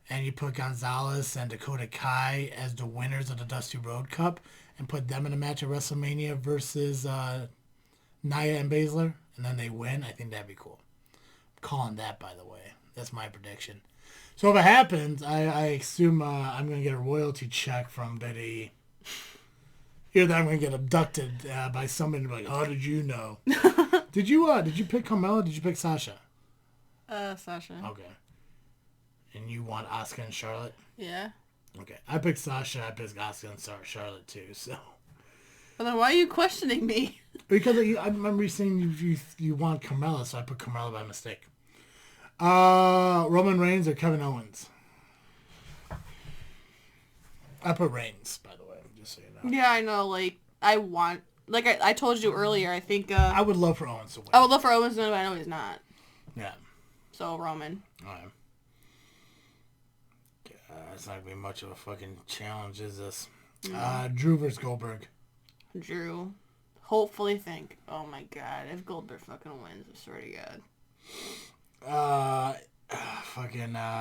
and you put Gonzalez and Dakota Kai as the winners of the Dusty Road Cup and put them in a match at WrestleMania versus Nia and Baszler, and then they win, I think that'd be cool. I'm calling that, by the way. That's my prediction. So if it happens, I assume I'm going to get a royalty check from WWE. Either that I'm going to get abducted by somebody like, how did you know? Did you pick Carmella? Did you pick Sasha? Sasha. Okay. And you want Asuka and Charlotte? Yeah. Okay. I picked Sasha. I picked Asuka and Charlotte too. So. Well, then why are you questioning me? Because I remember you saying you want Carmella, so I put Carmella by mistake. Roman Reigns or Kevin Owens? I put Reigns, by the way, just so you know. Yeah, I know. I told you earlier, I think... I would love for Owens to win. I would love for Owens to win, but I know he's not. Yeah. So, Roman. All right. It's not going to be much of a fucking challenge, is this? Drew versus Goldberg. Drew. Hopefully think. Oh my god, if Goldberg fucking wins, I swear to god.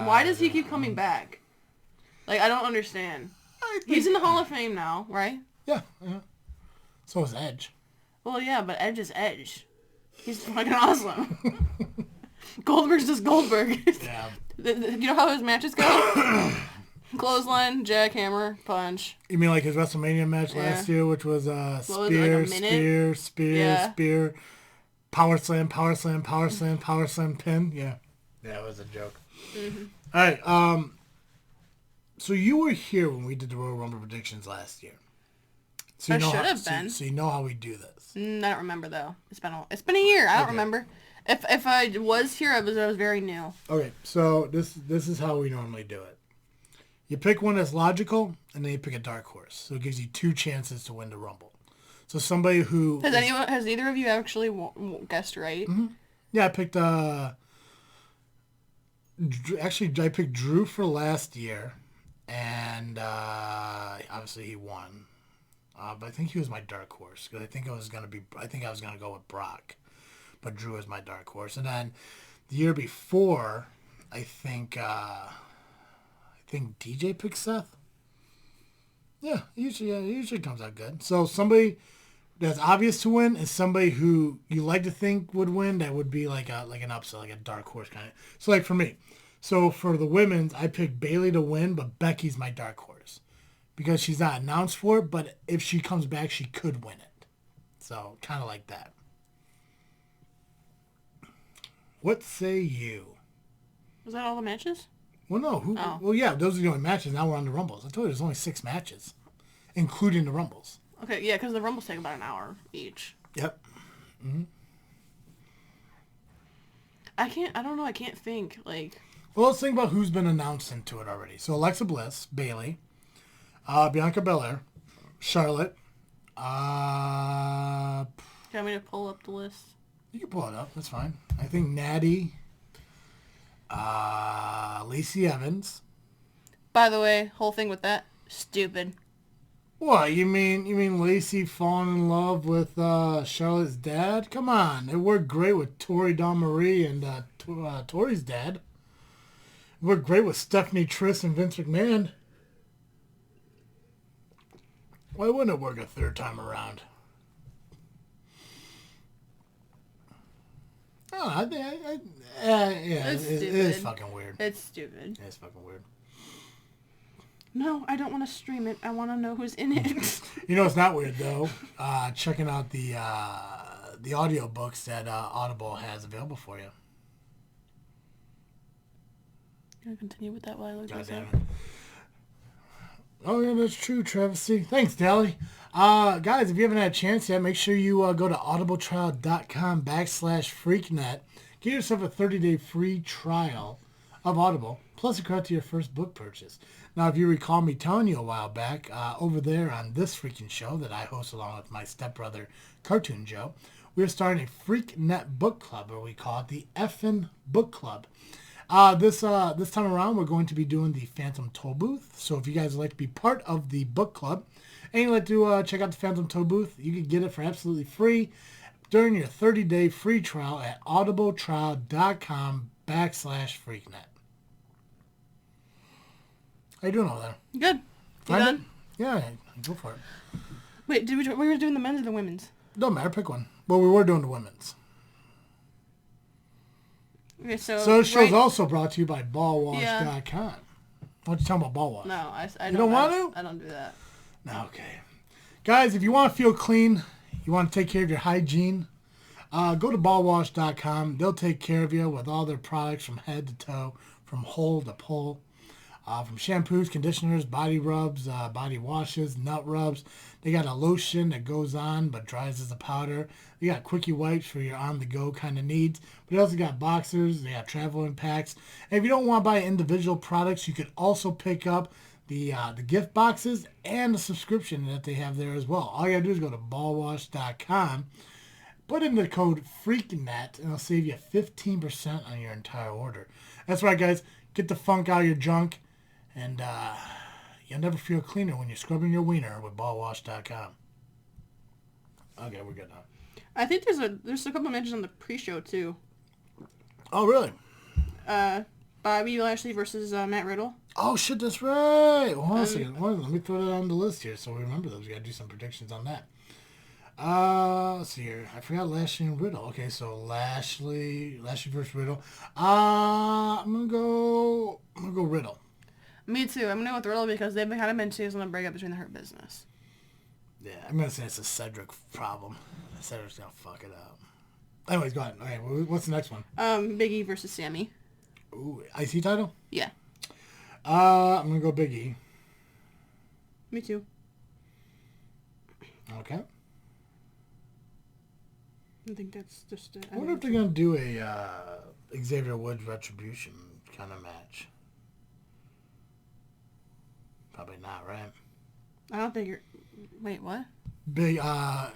Why does he keep coming back? Like, I don't understand. He's in the Hall of Fame now, right? Yeah. So is Edge. Well, yeah, but Edge is Edge. He's fucking awesome. Goldberg's just Goldberg. Yeah. You know how his matches go? Clothesline, jackhammer, punch. You mean like his WrestleMania match last year, which was spear, power slam, pin? Yeah. Yeah, it was a joke. Mm-hmm. All right. So you were here when we did the Royal Rumble predictions last year. So I should have been. So you know how we do this. I don't remember though. It's been a year. I don't remember. If I was here, I was very new. Okay, so this is how we normally do it. You pick one that's logical, and then you pick a dark horse. So it gives you 2 chances to win the Rumble. So somebody who... Has either of you actually guessed right? Mm-hmm. Yeah, I picked... Actually, I picked Drew for last year, and obviously he won. But I think he was my dark horse, because I think I was going to go with Brock. But Drew was my dark horse. And then the year before, I think DJ picked Seth. Yeah, it usually comes out good. So somebody that's obvious to win is somebody who you like to think would win. That would be like an upset, like a dark horse kind of. So like for me, so for the women's, I picked Bayley to win, but Becky's my dark horse because she's not announced for it. But if she comes back, she could win it. So kind of like that. What say you? Was that all the matches? Well, no. Well, yeah, those are the only matches. Now we're on the Rumbles. I told you there's only 6 matches, including the Rumbles. Okay, yeah, because the Rumbles take about an hour each. Yep. Mm-hmm. I don't know. I can't think. Like, Well, let's think about who's been announced into it already. So Alexa Bliss, Bailey, Bianca Belair, Charlotte. do you want me to pull up the list? You can pull it up. That's fine. I think Natty, Lacey Evans. By the way, whole thing with that, stupid. What, you mean Lacey falling in love with Charlotte's dad? Come on. It worked great with Tori Dawn Marie and Tori's dad. It worked great with Stephanie Triss and Vince McMahon. Why wouldn't it work a third time around? Oh, I think, it is fucking weird. It's stupid. It's fucking weird. No, I don't want to stream it. I want to know who's in it. You know, it's not weird though. Checking out the audio books that Audible has available for you. Can I continue with that while I look God this damn up? it. Oh yeah, that's true, Travis C. Thanks, Dally. Guys, if you haven't had a chance yet, make sure you go to audibletrial.com/freaknet. Get yourself a 30-day free trial of Audible, plus a credit to your first book purchase. Now, if you recall me telling you a while back, over there on this freaking show that I host along with my stepbrother, Cartoon Joe, we're starting a Freaknet book club, or we call it the Effin' Book Club. This time around, we're going to be doing the Phantom Toll Booth. So if you guys would like to be part of the book club and you'd like to check out the Phantom Toll Booth, you can get it for absolutely free during your 30-day free trial at audibletrial.com/freaknet. How you doing over there? Good. You Find done? it? Yeah, go for it. Wait, we were doing the men's or the women's? Don't matter, pick one. Well, we were doing the women's. Okay, so this show's also brought to you by ballwash.com. Why don't you tell them about Ball Wash? No, I don't want to? I don't do that. Okay. Guys, if you want to feel clean, you want to take care of your hygiene, go to ballwash.com. They'll take care of you with all their products from head to toe, from hole to pole. From shampoos, conditioners, body rubs, body washes, nut rubs. They got a lotion that goes on but dries as a powder. They got quickie wipes for your on-the-go kind of needs. But they also got boxers. They got traveling packs. And if you don't want to buy individual products, you could also pick up the gift boxes and the subscription that they have there as well. All you got to do is go to ballwash.com. Put in the code FREAKNET, and it'll save you 15% on your entire order. That's right, guys. Get the funk out of your junk. And you'll never feel cleaner when you're scrubbing your wiener with ballwash.com. Okay, we're good now. I think there's a couple mentions on the pre-show too. Oh, really? Bobby Lashley versus Matt Riddle. Oh, shit, that's right. Well, hold on a second. Let me throw that on the list here so we remember those. We got to do some predictions on that. Let's see here. I forgot Lashley and Riddle. Okay, so Lashley versus Riddle. I'm gonna go Riddle. Me too. I'm gonna go with Riddle because they've kind of been chasing a breakup between the Hurt Business. Yeah, I'm gonna say it's a Cedric problem. Cedric's gonna fuck it up. Anyways, go ahead. Okay, what's the next one? Big E versus Sammy. Ooh, IC title? Yeah. I'm gonna go Big E. Me too. Okay. I think that's just it. I wonder if they're gonna do a Xavier Woods Retribution kind of match. Probably not, right? I don't think you're... Wait, what? Big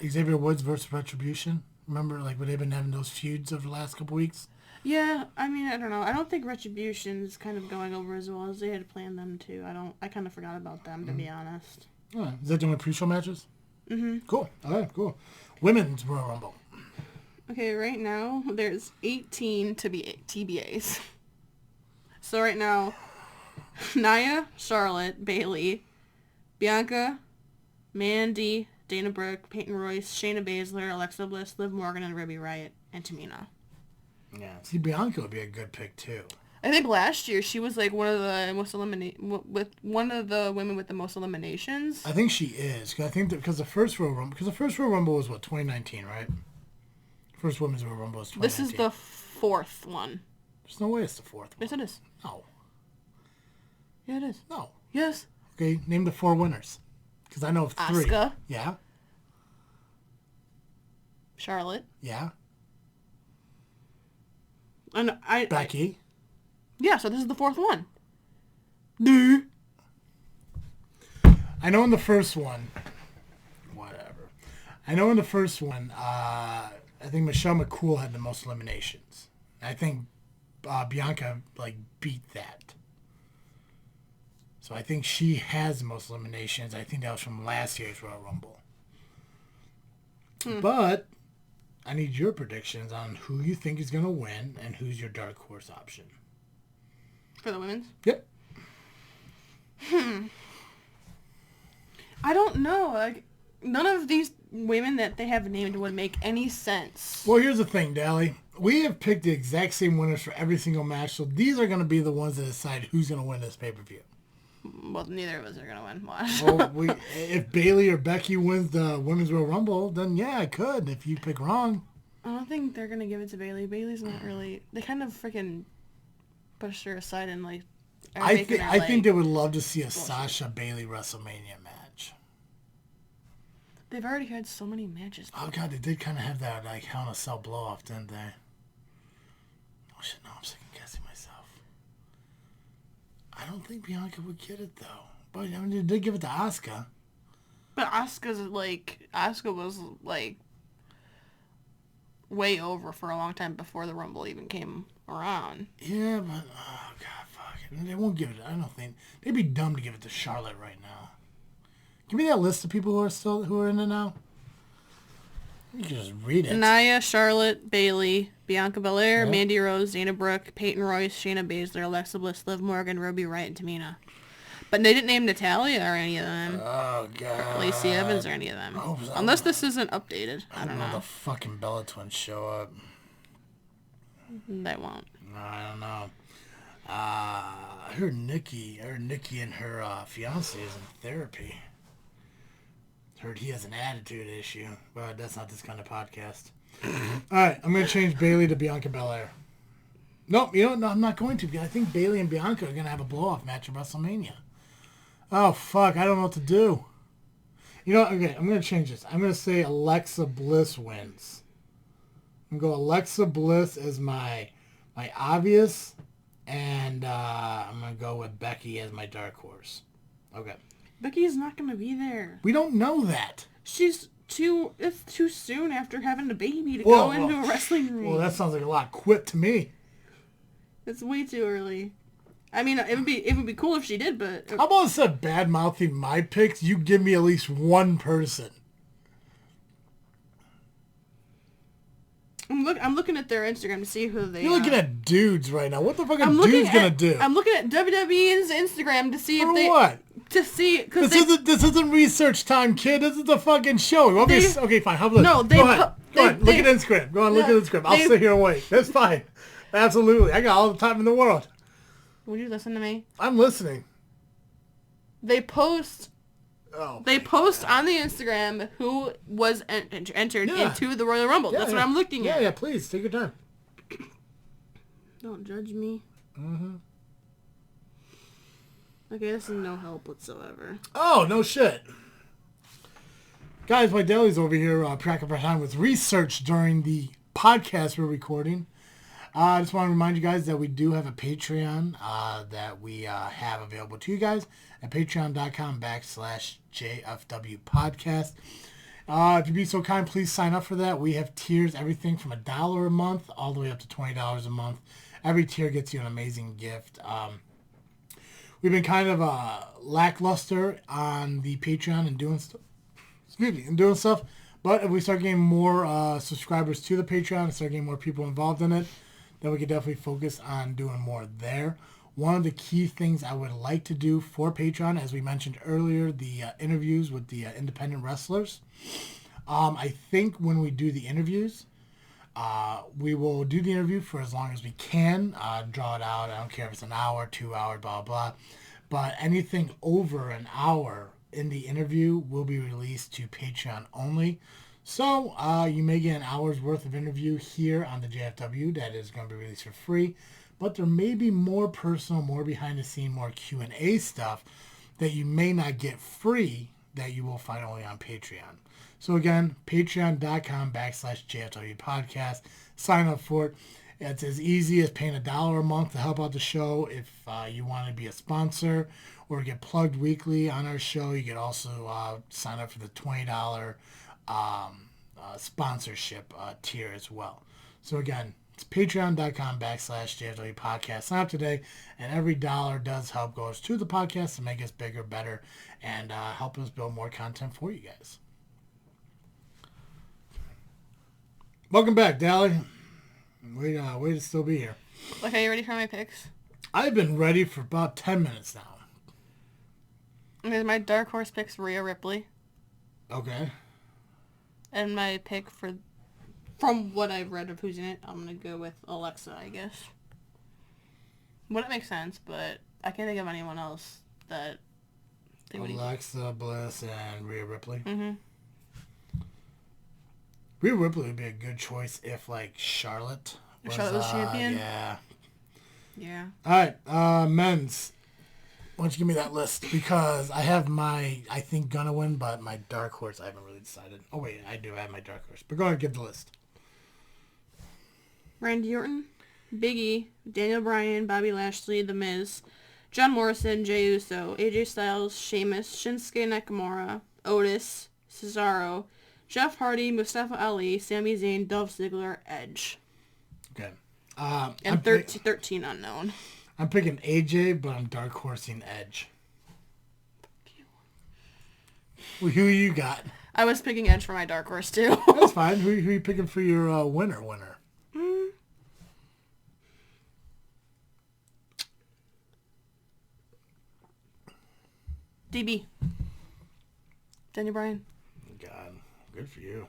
Xavier Woods versus Retribution. Remember, like, when they've been having those feuds over the last couple weeks? Yeah, I mean, I don't know. I don't think Retribution's kind of going over as well as they had planned them to. I kind of forgot about them, to be honest. All right. Is that doing pre-show matches? Mm-hmm. Cool. All right, cool. Women's Royal Rumble. Okay, right now, there's 18 to be TBAs. So right now, Nia, Charlotte, Bailey, Bianca, Mandy, Dana Brooke, Peyton Royce, Shayna Baszler, Alexa Bliss, Liv Morgan, and Ruby Riott, and Tamina. Yeah. See, Bianca would be a good pick, too. I think last year she was like one of the most with one of the women with the most eliminations. I think she is. Cause I think that because the first Royal Rumble was what, 2019, right? First Women's Royal Rumble was 2019. This is the fourth one. There's no way it's the fourth one. Yes, it is. No. Yeah, it is. No. Yes. Okay, name the 4 winners. Because I know of 3. Asuka. Yeah. Charlotte. Yeah. And Becky. Yeah, so this is the fourth one. Duh. I know in the first one, whatever. I know in the first one, I think Michelle McCool had the most eliminations. I think Bianca beat that. So I think she has the most eliminations. I think that was from last year's Royal Rumble. But I need your predictions on who you think is going to win and who's your dark horse option. For the women's? Yep. I don't know. None of these women that they have named would make any sense. Well, here's the thing, Dally. We have picked the exact same winners for every single match, so these are going to be the ones that decide who's going to win this pay-per-view. Well, neither of us are going to win. Well, if Bayley or Becky wins the Women's Royal Rumble, then yeah, I could if you pick wrong. I don't think they're going to give it to Bayley. Bayley's not really... They kind of freaking pushed her aside and I think they would love to see a Sasha Bayley WrestleMania match. They've already had so many matches. Oh god, they did kind of have that Hell in a Cell blow off, didn't they? Oh shit, no, I'm second guessing myself. I don't think Bianca would get it though, but I mean, they did give it to Asuka. But Asuka was way over for a long time before the Rumble even came around. Yeah, but oh god, fuck it. They won't give it. I don't think they'd be dumb to give it to Charlotte right now. Give me that list of people who are in it now. You can just read it. Nia, Charlotte, Bayley, Bianca Belair, Mandy Rose, Dana Brooke, Peyton Royce, Shayna Baszler, Alexa Bliss, Liv Morgan, Ruby Riott, and Tamina. But they didn't name Natalya or any of them. Oh god. Lacey Evans or any of them. Unless this isn't updated. I don't know. The fucking Bella Twins show up. They won't. No, I don't know. I heard Nikki and her fiance is in therapy. Heard he has an attitude issue, but that's not this kind of podcast. Alright, I'm going to change Bayley to Bianca Belair. Nope, no, I'm not going to. I think Bayley and Bianca are going to have a blow-off match at WrestleMania. Oh, fuck, I don't know what to do. Okay, I'm going to change this. I'm going to say Alexa Bliss wins. I'm going to go Alexa Bliss as my obvious, and I'm going to go with Becky as my dark horse. Okay. Becky's not going to be there. We don't know that. It's too soon after having a baby to go into a wrestling ring. Well, that sounds like a lot quick to me. It's way too early. I mean, it would be cool if she did, but... How about instead of bad-mouthing my picks, you give me at least one person? I'm looking at their Instagram to see who they are. You're looking at dudes right now. What the fuck are dudes going to do? I'm looking at WWE's Instagram to see if they... what? To see... This isn't research time, kid. This is a fucking show. Okay, fine. How about no, this? Go ahead. Look at Instagram. Go on, look at Instagram. I'll sit here and wait. That's fine. Absolutely. I got all the time in the world. Would you listen to me? I'm listening. They post... Oh, they post on the Instagram who was entered into the Royal Rumble. That's what I'm looking at. Yeah, please. Take your time. Don't judge me. Mm-hmm. Okay, this is no help whatsoever. Oh, no shit. Guys, my Daily's over here cracking for time with research during the podcast we're recording. I just want to remind you guys that we do have a Patreon that we have available to you guys at patreon.com/JFW podcast. If you'd be so kind, please sign up for that. We have tiers, everything from $1 a month all the way up to $20 a month. Every tier gets you an amazing gift. We've been kind of lackluster on the Patreon and doing stuff. But if we start getting more subscribers to the Patreon and start getting more people involved in it, then we could definitely focus on doing more there. One of the key things I would like to do for Patreon, as we mentioned earlier, the interviews with the independent wrestlers. I think when we do the interviews, we will do the interview for as long as we can, draw it out. I don't care if it's an hour, 2 hours, blah, blah. But anything over an hour in the interview will be released to Patreon only. So you may get an hour's worth of interview here on the JFW that is going to be released for free. But there may be more personal, more behind the scene, more Q&A stuff that you may not get free that you will find only on Patreon. So again, patreon.com/JFW podcast. Sign up for it. It's as easy as paying $1 a month to help out the show. If you want to be a sponsor or get plugged weekly on our show, you can also sign up for the $20 sponsorship tier as well. So again, it's patreon.com/JFW podcast. Sign up today, and every dollar does help goes to the podcast to make us bigger, better, and help us build more content for you guys. Welcome back, Dally. Way to still be here. Like, are you ready for my picks? I've been ready for about 10 minutes now. Okay, my dark horse pick's Rhea Ripley. Okay. And my pick from what I've read of who's in it, I'm going to go with Alexa, I guess. Wouldn't make sense, but I can't think of anyone else that... Alexa Bliss and Rhea Ripley. Mm-hmm. Rhea Ripley would be a good choice if, like, Charlotte was champion? Yeah. Yeah. All right, men's. Why don't you give me that list? Because I have I think, gonna win, but my dark horse, I haven't really decided. Oh, wait, I do have my dark horse. But go ahead and give the list. Randy Orton, Big E, Daniel Bryan, Bobby Lashley, The Miz, John Morrison, Jey Uso, AJ Styles, Sheamus, Shinsuke Nakamura, Otis, Cesaro, Jeff Hardy, Mustafa Ali, Sami Zayn, Dolph Ziggler, Edge. Okay. And 13 unknown. I'm picking AJ, but I'm dark horsing Edge. Well, who you got? I was picking Edge for my dark horse, too. That's fine. Who are you picking for your winner? DB. Daniel Bryan. God, good for you.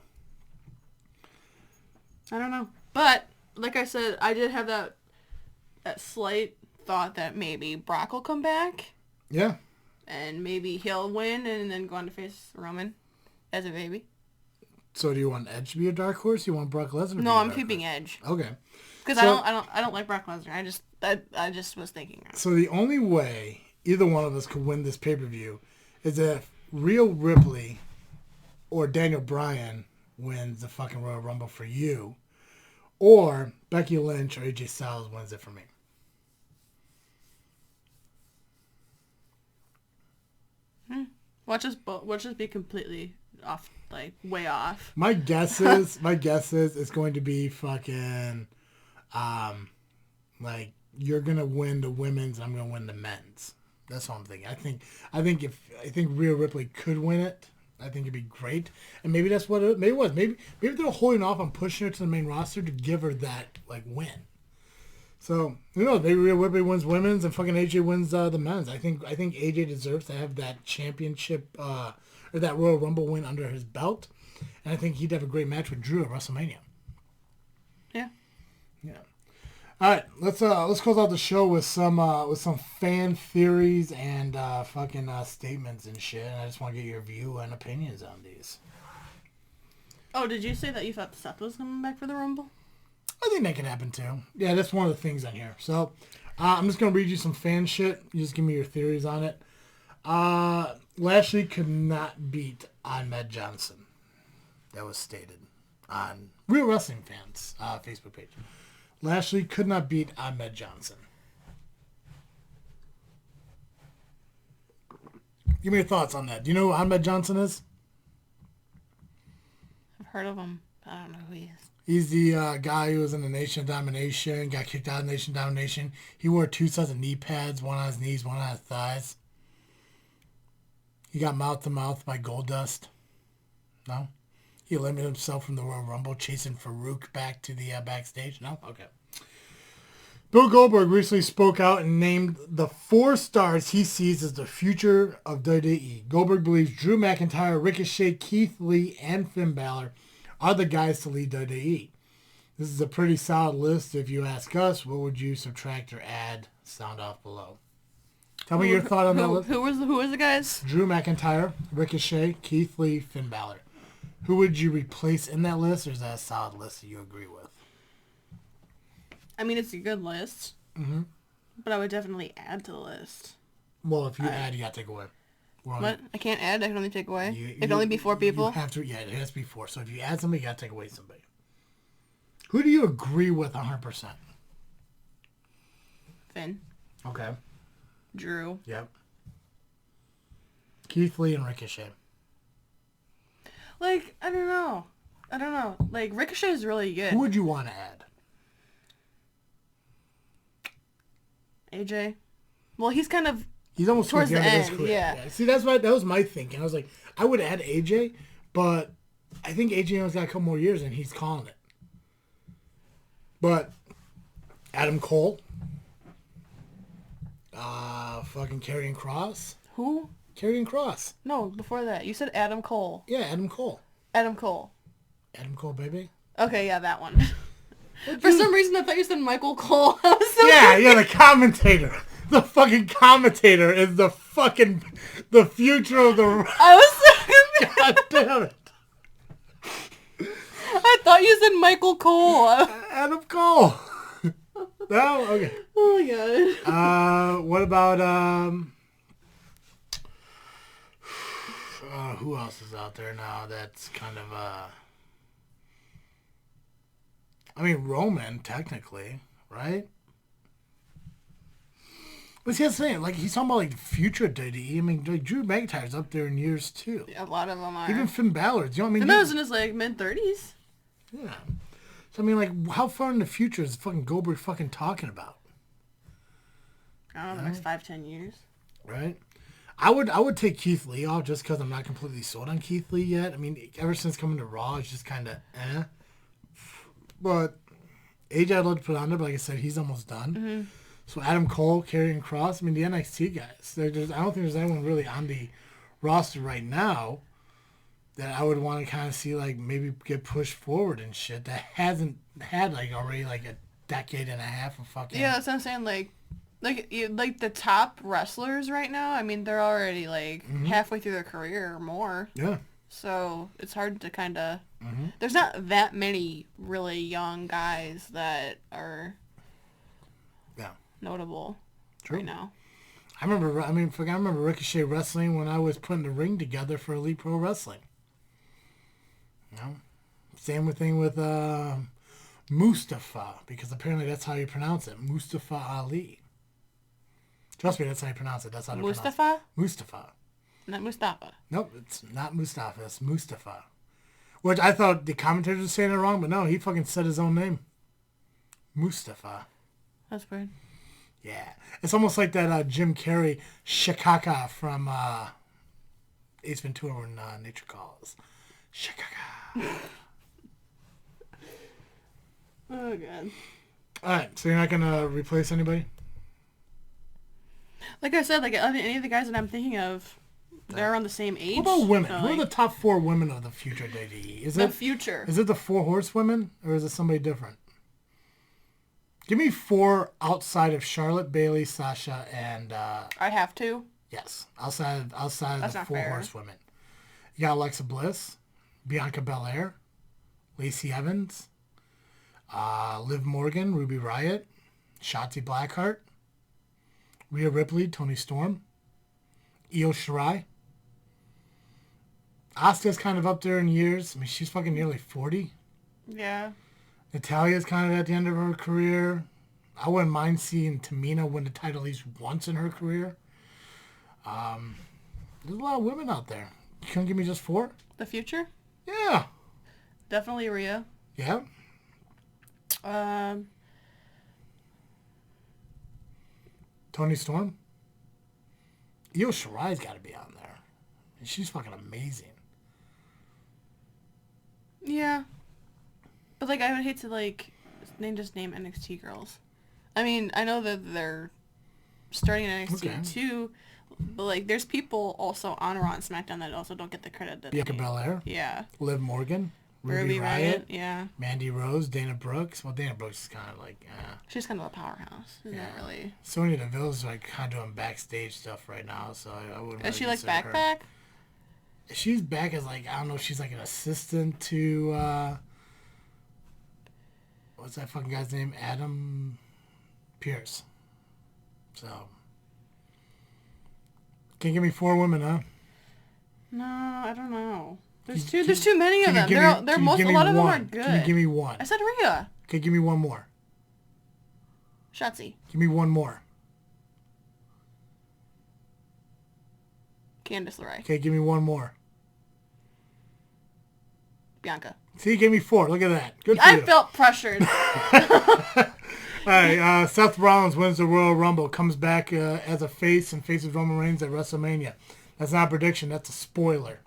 I don't know. But, like I said, I did have that slight thought that maybe Brock will come back. Yeah. And maybe he'll win and then go on to face Roman as a baby. So do you want Edge to be a dark horse? You want Brock Lesnar to be a No, I'm dark keeping horse? Edge. Okay. Because I don't like Brock Lesnar. I just was thinking that. So the only way either one of us could win this pay-per-view is if Rhea Ripley or Daniel Bryan wins the fucking Royal Rumble for you, or Becky Lynch or AJ Styles wins it for me. Watch us be completely off, like way off. My guess is it's going to be fucking, like you're gonna win the women's, I'm gonna win the men's. That's what I'm thinking. I think Rhea Ripley could win it. I think it'd be great, and maybe that's what it maybe was. Maybe they're holding off on pushing her to the main roster to give her that like win. So maybe Rhea Ripley wins women's and fucking AJ wins the men's. I think AJ deserves to have that championship or that Royal Rumble win under his belt, and I think he'd have a great match with Drew at WrestleMania. Yeah. Yeah. All right, let's close out the show with some fan theories and fucking statements and shit. And I just want to get your view and opinions on these. Oh, did you say that you thought Seth was coming back for the Rumble? I think that can happen too. Yeah, that's one of the things on here. So I'm just gonna read you some fan shit. You just give me your theories on it. Lashley could not beat Ahmed Johnson. That was stated on Real Wrestling Fans Facebook page. Lashley could not beat Ahmed Johnson. Give me your thoughts on that. Do you know who Ahmed Johnson is? I've heard of him. I don't know who he is. He's the guy who was in the Nation of Domination, got kicked out of Nation of Domination. He wore 2 sets of knee pads, one on his knees, one on his thighs. He got mouth-to-mouth by Goldust. No? He eliminated himself from the Royal Rumble, chasing Farouk back to the backstage. No? Okay. Bill Goldberg recently spoke out and named the 4 stars he sees as the future of WWE. Goldberg believes Drew McIntyre, Ricochet, Keith Lee, and Finn Balor are the guys to lead WWE. This is a pretty solid list. If you ask us, what would you subtract or add? Sound off below. Tell me your thought on that list. Who was the guys? Drew McIntyre, Ricochet, Keith Lee, Finn Balor. Who would you replace in that list, or is that a solid list that you agree with? I mean, it's a good list. Mm-hmm. But I would definitely add to the list. Well, if you add, you got to take away. What? I can't add. I can only take away. It can only be 4 people. You have to. Yeah, it has to be 4. So if you add somebody, you got to take away somebody. Who do you agree with 100%? Finn. Okay. Drew. Yep. Keith Lee and Ricochet. Like, I don't know. Like, Ricochet is really good. Who would you want to add? AJ. Well, he's almost towards the end. His career. Yeah. See, that was my thinking. I was like, I would add AJ, but I think AJ only's got a couple more years and he's calling it. But Adam Cole, fucking Karrion Kross. Who? Karrion Kross. No, before that. You said Adam Cole. Yeah, Adam Cole. Adam Cole, baby. Okay, yeah, that one. For some reason, I thought you said Michael Cole. I was so yeah, the commentator. The fucking commentator is the future of the... I was so God damn it. I thought you said Michael Cole. Adam Cole. No? Okay. Oh my god. What about, who else is out there now that's kind of, I mean, Roman, technically, right? But see, that's the thing. Like, he's talking about, like, the future of WWE. I mean, like, Drew McIntyre's up there in years, too. Yeah, a lot of them are. Even Finn Balor. You know what I mean? Finn Balor's in his, like, mid-30s. Yeah. So, I mean, like, how far in the future is fucking Goldberg fucking talking about? I don't know, the next 5-10 years. Right? I would take Keith Lee off just because I'm not completely sold on Keith Lee yet. I mean, ever since coming to Raw, it's just kind of But AJ I'd love to put on there, but like I said, he's almost done. Mm-hmm. So Adam Cole, Karrion Kross, I mean, the NXT guys. I don't think there's anyone really on the roster right now that I would want to kind of see, like, maybe get pushed forward and shit that hasn't had, like, already, like, a decade and a half of fucking... Yeah, that's what I'm saying, like the top wrestlers right now, I mean, they're already, like, halfway through their career or more. Yeah. So it's hard to kind of... Mm-hmm. There's not that many really young guys that are notable right now. I remember Ricochet wrestling when I was putting the ring together for Elite Pro Wrestling. You know? Same thing with Mustafa, because apparently that's how you pronounce it. Mustafa Ali. Trust me, that's how you pronounce it. That's how Mustafa? Mustafa. Not Mustafa. Nope, it's not Mustafa. It's Mustafa. Which I thought the commentators were saying it wrong, but no, he fucking said his own name. Mustafa. That's weird. Yeah. It's almost like that Jim Carrey Shikaka from Ace Ventura when Nature Calls. Shikaka. Oh, God. Alright, so you're not going to replace anybody? Like I said, like any of the guys that I'm thinking of, they're around the same age. What about women? So, Who are the top 4 women of the future WWE? Is it future. Is it the 4 horsewomen, or is it somebody different? Give me 4 outside of Charlotte, Bayley, Sasha, and... I have to? Yes. Outside of the 4 fair. horsewomen. You got Alexa Bliss, Bianca Belair, Lacey Evans, Liv Morgan, Ruby Riott, Shotzi Blackheart, Rhea Ripley, Toni Storm, Io Shirai. Asuka's kind of up there in years. I mean, she's fucking nearly 40. Yeah. Natalia's kind of at the end of her career. I wouldn't mind seeing Tamina win the title at least once in her career. There's a lot of women out there. You couldn't give me just 4? The future? Yeah. Definitely Rhea. Yeah. Toni Storm. Io Shirai's got to be on there. And she's fucking amazing. Yeah. But, like, I would hate to, like, name NXT girls. I mean, I know that they're starting in NXT too, but, like, there's people also on Raw and SmackDown that also don't get the credit that Bianca Belair. Yeah. Liv Morgan. Ruby Riott. Yeah. Mandy Rose. Dana Brooks. Well, Dana Brooks is kind of like... She's kind of a powerhouse. She's not really... Sonya Deville's, like, kind of doing backstage stuff right now, so I wouldn't really Is she, like, back? She's back as, like, I don't know, she's, like, an assistant to... what's that fucking guy's name? Adam Pearce. So... Can you give me 4 women, huh? No, I don't know. There's too many of them. A lot of them are good. Can you give me 1? I said Rhea. Okay, give me 1 more. Shotzi. Give me 1 more. Candice LeRae. Okay, give me one more. Bianca. See, give me 4. Look at that. Good for I you. felt pressured. All right, Seth Rollins wins the Royal Rumble, comes back as a face and faces Roman Reigns at WrestleMania. That's not a prediction. That's a spoiler.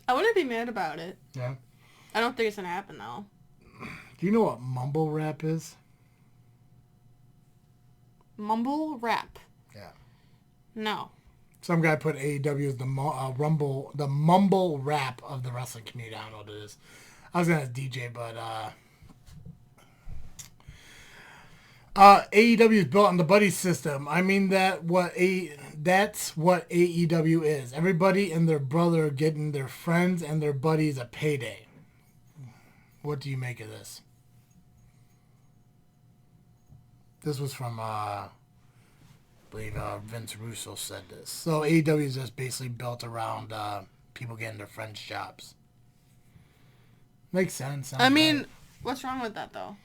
I wouldn't be mad about it. Yeah. I don't think it's going to happen, though. Do you know what mumble rap is? Mumble rap? Yeah. No. Some guy put AEW as the mumble rap of the wrestling community. I don't know what it is. I was going to DJ, but AEW is built on the buddy system. I mean that's what AEW is. Everybody and their brother getting their friends and their buddies a payday. What do you make of this? This was from, I believe Vince Russo said this. So AEW is just basically built around people getting their friends jobs. Makes sense. I mean, what's wrong with that, though?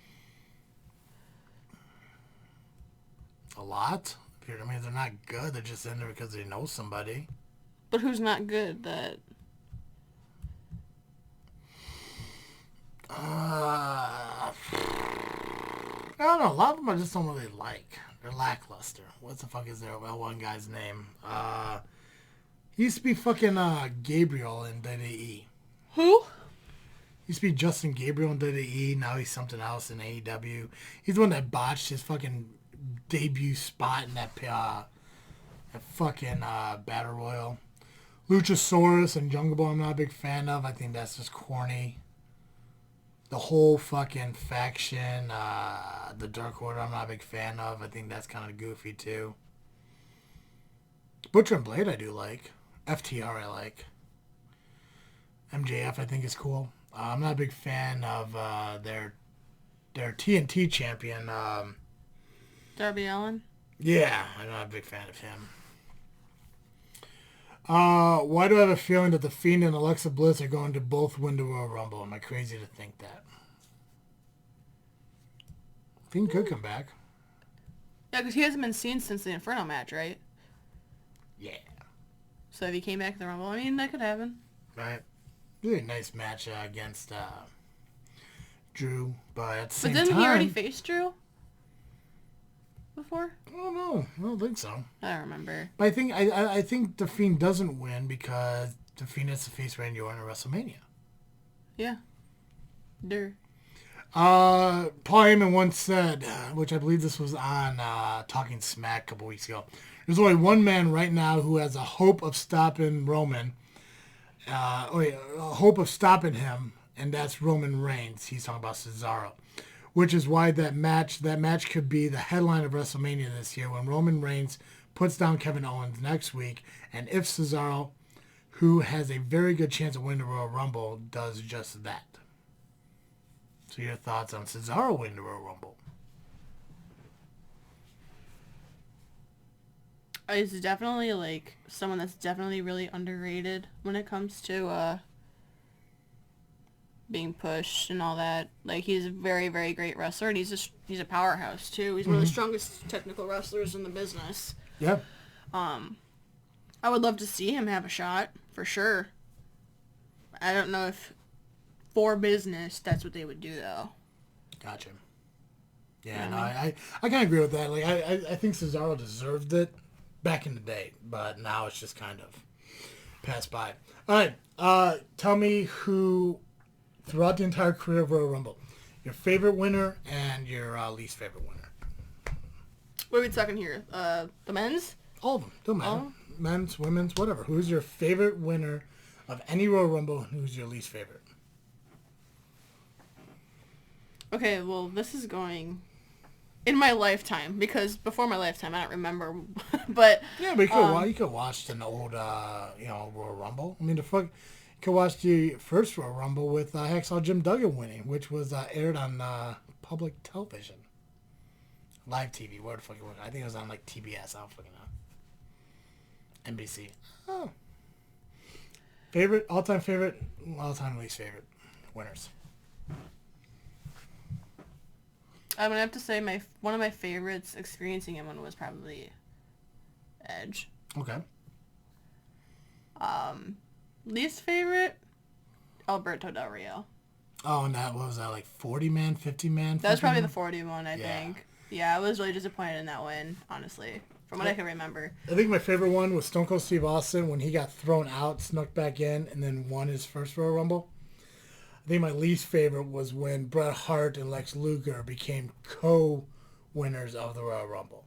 A lot. I mean, they're not good. They're just in there because they know somebody. But who's not good? That. I don't know. A lot of them I just don't really like. They're lackluster. What the fuck is their one guy's name? He used to be fucking Gabriel in WWE. Who? Used to be Justin Gabriel in WWE. Now he's something else in AEW. He's the one that botched his fucking debut spot in that fucking Battle Royal. Luchasaurus and Jungle Boy I'm not a big fan of. I think that's just corny. The whole fucking faction, the Dark Order I'm not a big fan of. I think that's kind of goofy too. Butcher and Blade I do like. FTR I like. MJF I think is cool. I'm not a big fan of their TNT champion. Darby Allin? Yeah, I'm not a big fan of him. Why do I have a feeling that The Fiend and Alexa Bliss are going to both win the Royal Rumble? Am I crazy to think that? Fiend could come back. Yeah, because he hasn't been seen since the Inferno match, right? Yeah. So if he came back in the Rumble, I mean, that could happen. Right. Really nice match against Drew, but at the same time... But didn't he already face Drew? Before? Oh no, I don't think so. I don't remember. But I think The Fiend doesn't win because The Fiend has to face Randy Orton at WrestleMania. Yeah. Paul Heyman once said, which I believe this was on Talking Smack a couple weeks ago, there's only one man right now who has a hope of stopping Roman. A hope of stopping him, and that's Roman Reigns. He's talking about Cesaro. Which is why that match could be the headline of WrestleMania this year when Roman Reigns puts down Kevin Owens next week. And if Cesaro, who has a very good chance of winning the Royal Rumble, does just that. So your thoughts on Cesaro winning the Royal Rumble? He's definitely like someone that's definitely really underrated when it comes to being pushed and all that. Like, he's a very, very great wrestler, and he's a powerhouse too. He's one of the strongest technical wrestlers in the business. Yeah. I would love to see him have a shot for sure. I don't know if for business that's what they would do though. Gotcha. Yeah, no, I kind of agree with that. Like, I think Cesaro deserved it back in the day, but now it's just kind of passed by. All right, tell me who, throughout the entire career of Royal Rumble, your favorite winner and your least favorite winner. What are we talking here? The men's? All of them. Don't matter. Men's, women's, whatever. Who's your favorite winner of any Royal Rumble, and who's your least favorite? Okay, well, this is going in my lifetime, because before my lifetime, I don't remember, but... Yeah, but you could watch an old, Royal Rumble. I mean, you could watch the first Royal Rumble with Hacksaw Jim Duggan winning, which was aired on public television. Live TV, where the fuck it was. I think it was on, like, TBS, I don't fucking know. NBC. Oh. Favorite, all-time favorite, all-time least favorite winners. I'm going to have to say one of my favorites experiencing him was probably Edge. Okay. Least favorite, Alberto Del Rio. Oh, and what was that, like 40-man, 50-man? That was probably the 40 one, I Yeah. think. Yeah, I was really disappointed in that win, honestly, from what I can remember. I think my favorite one was Stone Cold Steve Austin when he got thrown out, snuck back in, and then won his first Royal Rumble. I think my least favorite was when Bret Hart and Lex Luger became co-winners of the Royal Rumble.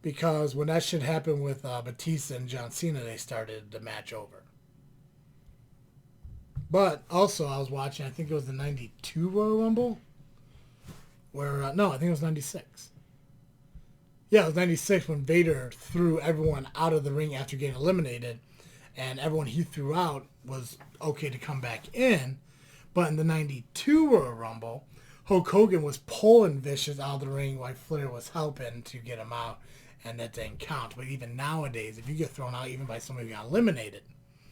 Because when that shit happened with Batista and John Cena, they started the match over. But also, I was watching, I think it was the 92 Royal Rumble. Where, no, I think it was 96. Yeah, it was 96 when Vader threw everyone out of the ring after getting eliminated. And everyone he threw out was okay to come back in. But in the 92 Royal Rumble, Hulk Hogan was pulling Vicious out of the ring while Flair was helping to get him out. And that didn't count. But even nowadays, if you get thrown out even by somebody who got eliminated,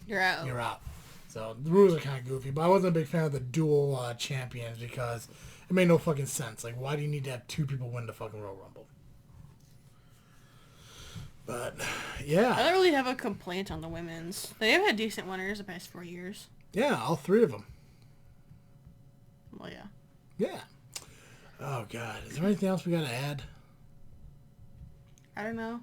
you're out. You're out. So the rules are kind of goofy. But I wasn't a big fan of the dual champions because it made no fucking sense. Like, why do you need to have two people win the fucking Royal Rumble? But, yeah. I don't really have a complaint on the women's. They have had decent winners the past 4 years. Yeah, all three of them. Well, yeah. Yeah. Oh, God. Is there anything else we got to add? I don't know.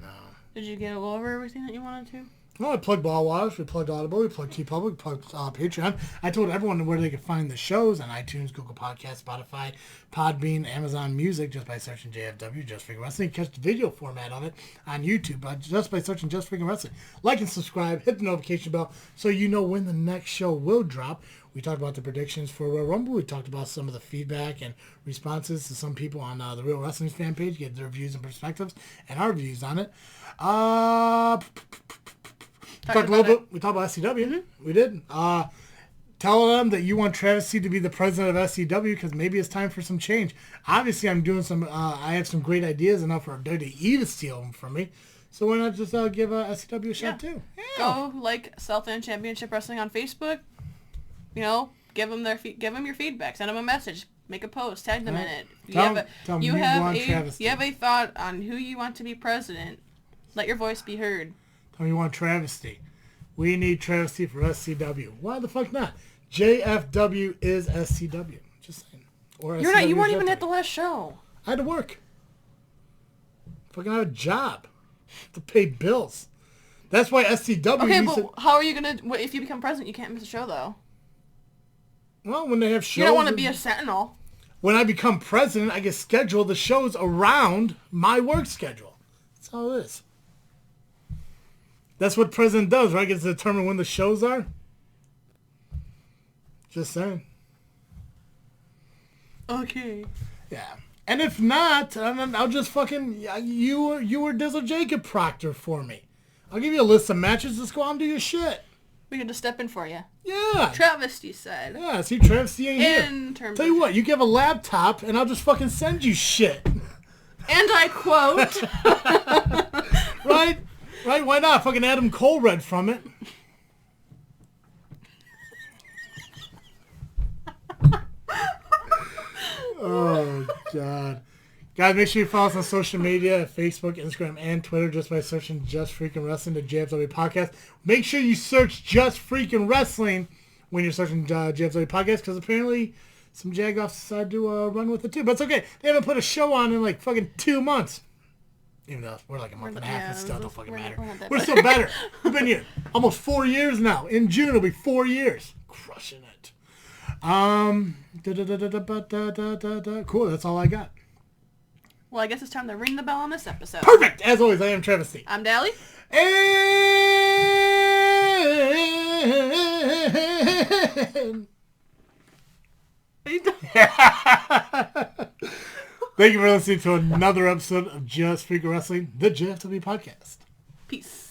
No. Did you get over everything that you wanted to? Well, I plugged Ball Wash, we plugged Audible, we plugged TeePublic, we plugged Patreon. I told everyone where they could find the shows on iTunes, Google Podcasts, Spotify, Podbean, Amazon Music, just by searching JFW, Just Freakin' Wrestling. Catch the video format of it on YouTube, just by searching Just Freakin' Wrestling. Like and subscribe, hit the notification bell so you know when the next show will drop. We talked about the predictions for Royal Rumble. We talked about some of the feedback and responses to some people on the Real Wrestling fan page, get their views and perspectives and our views on it. We talked about SCW. Mm-hmm. We did. Tell them that you want Travis C to be the president of SCW because maybe it's time for some change. Obviously, I'm doing some. I have some great ideas enough for WWE to steal them from me. So why not just give SCW a shot too? Yeah. Go like Southland Championship Wrestling on Facebook. You know, give them your feedback. Send them a message. Make a post. Tag them in it. You have a thought on who you want to be president. Let your voice be heard. Tell me you want travesty. We need travesty for SCW. Why the fuck not? JFW is SCW. Just saying. Or You're not. You weren't even at the last show. I had to work. Fucking have a job to pay bills. That's why SCW. Okay, but how are you gonna? If you become president, you can't miss a show though. Well, when they have shows, you don't want to be a sentinel. When I become president, I can schedule the shows around my work schedule. That's all it is. That's what president does, right? Gets to determine when the shows are. Just saying. Okay. Yeah. And if not, I'll just fucking... You or Dizzle J could proctor for me. I'll give you a list of matches. Just go out and do your shit. We can just step in for you. Yeah. Travesty said. Yeah, see, Travesty ain't here. Tell you what, you give a laptop, and I'll just fucking send you shit. And I quote... Right? Right? Why not? Fucking Adam Cole read from it. Oh, God. Guys, make sure you follow us on social media, Facebook, Instagram, and Twitter just by searching Just Freakin' Wrestling, the JFW Podcast. Make sure you search Just Freakin' Wrestling when you're searching JFW Podcast because apparently some jagoffs decided to run with it too. But it's okay. They haven't put a show on in like fucking 2 months. Even though we're like a month and a half, it still don't fucking matter. We're still better. We've been here almost 4 years now. In June, it'll be 4 years. Crushing it. Cool, that's all I got. Well, I guess it's time to ring the bell on this episode. Perfect! As always, I am Travis C. I'm Dally. And... Thank you for listening to another episode of Just Freakin' Wrestling, the JFW Podcast. Peace.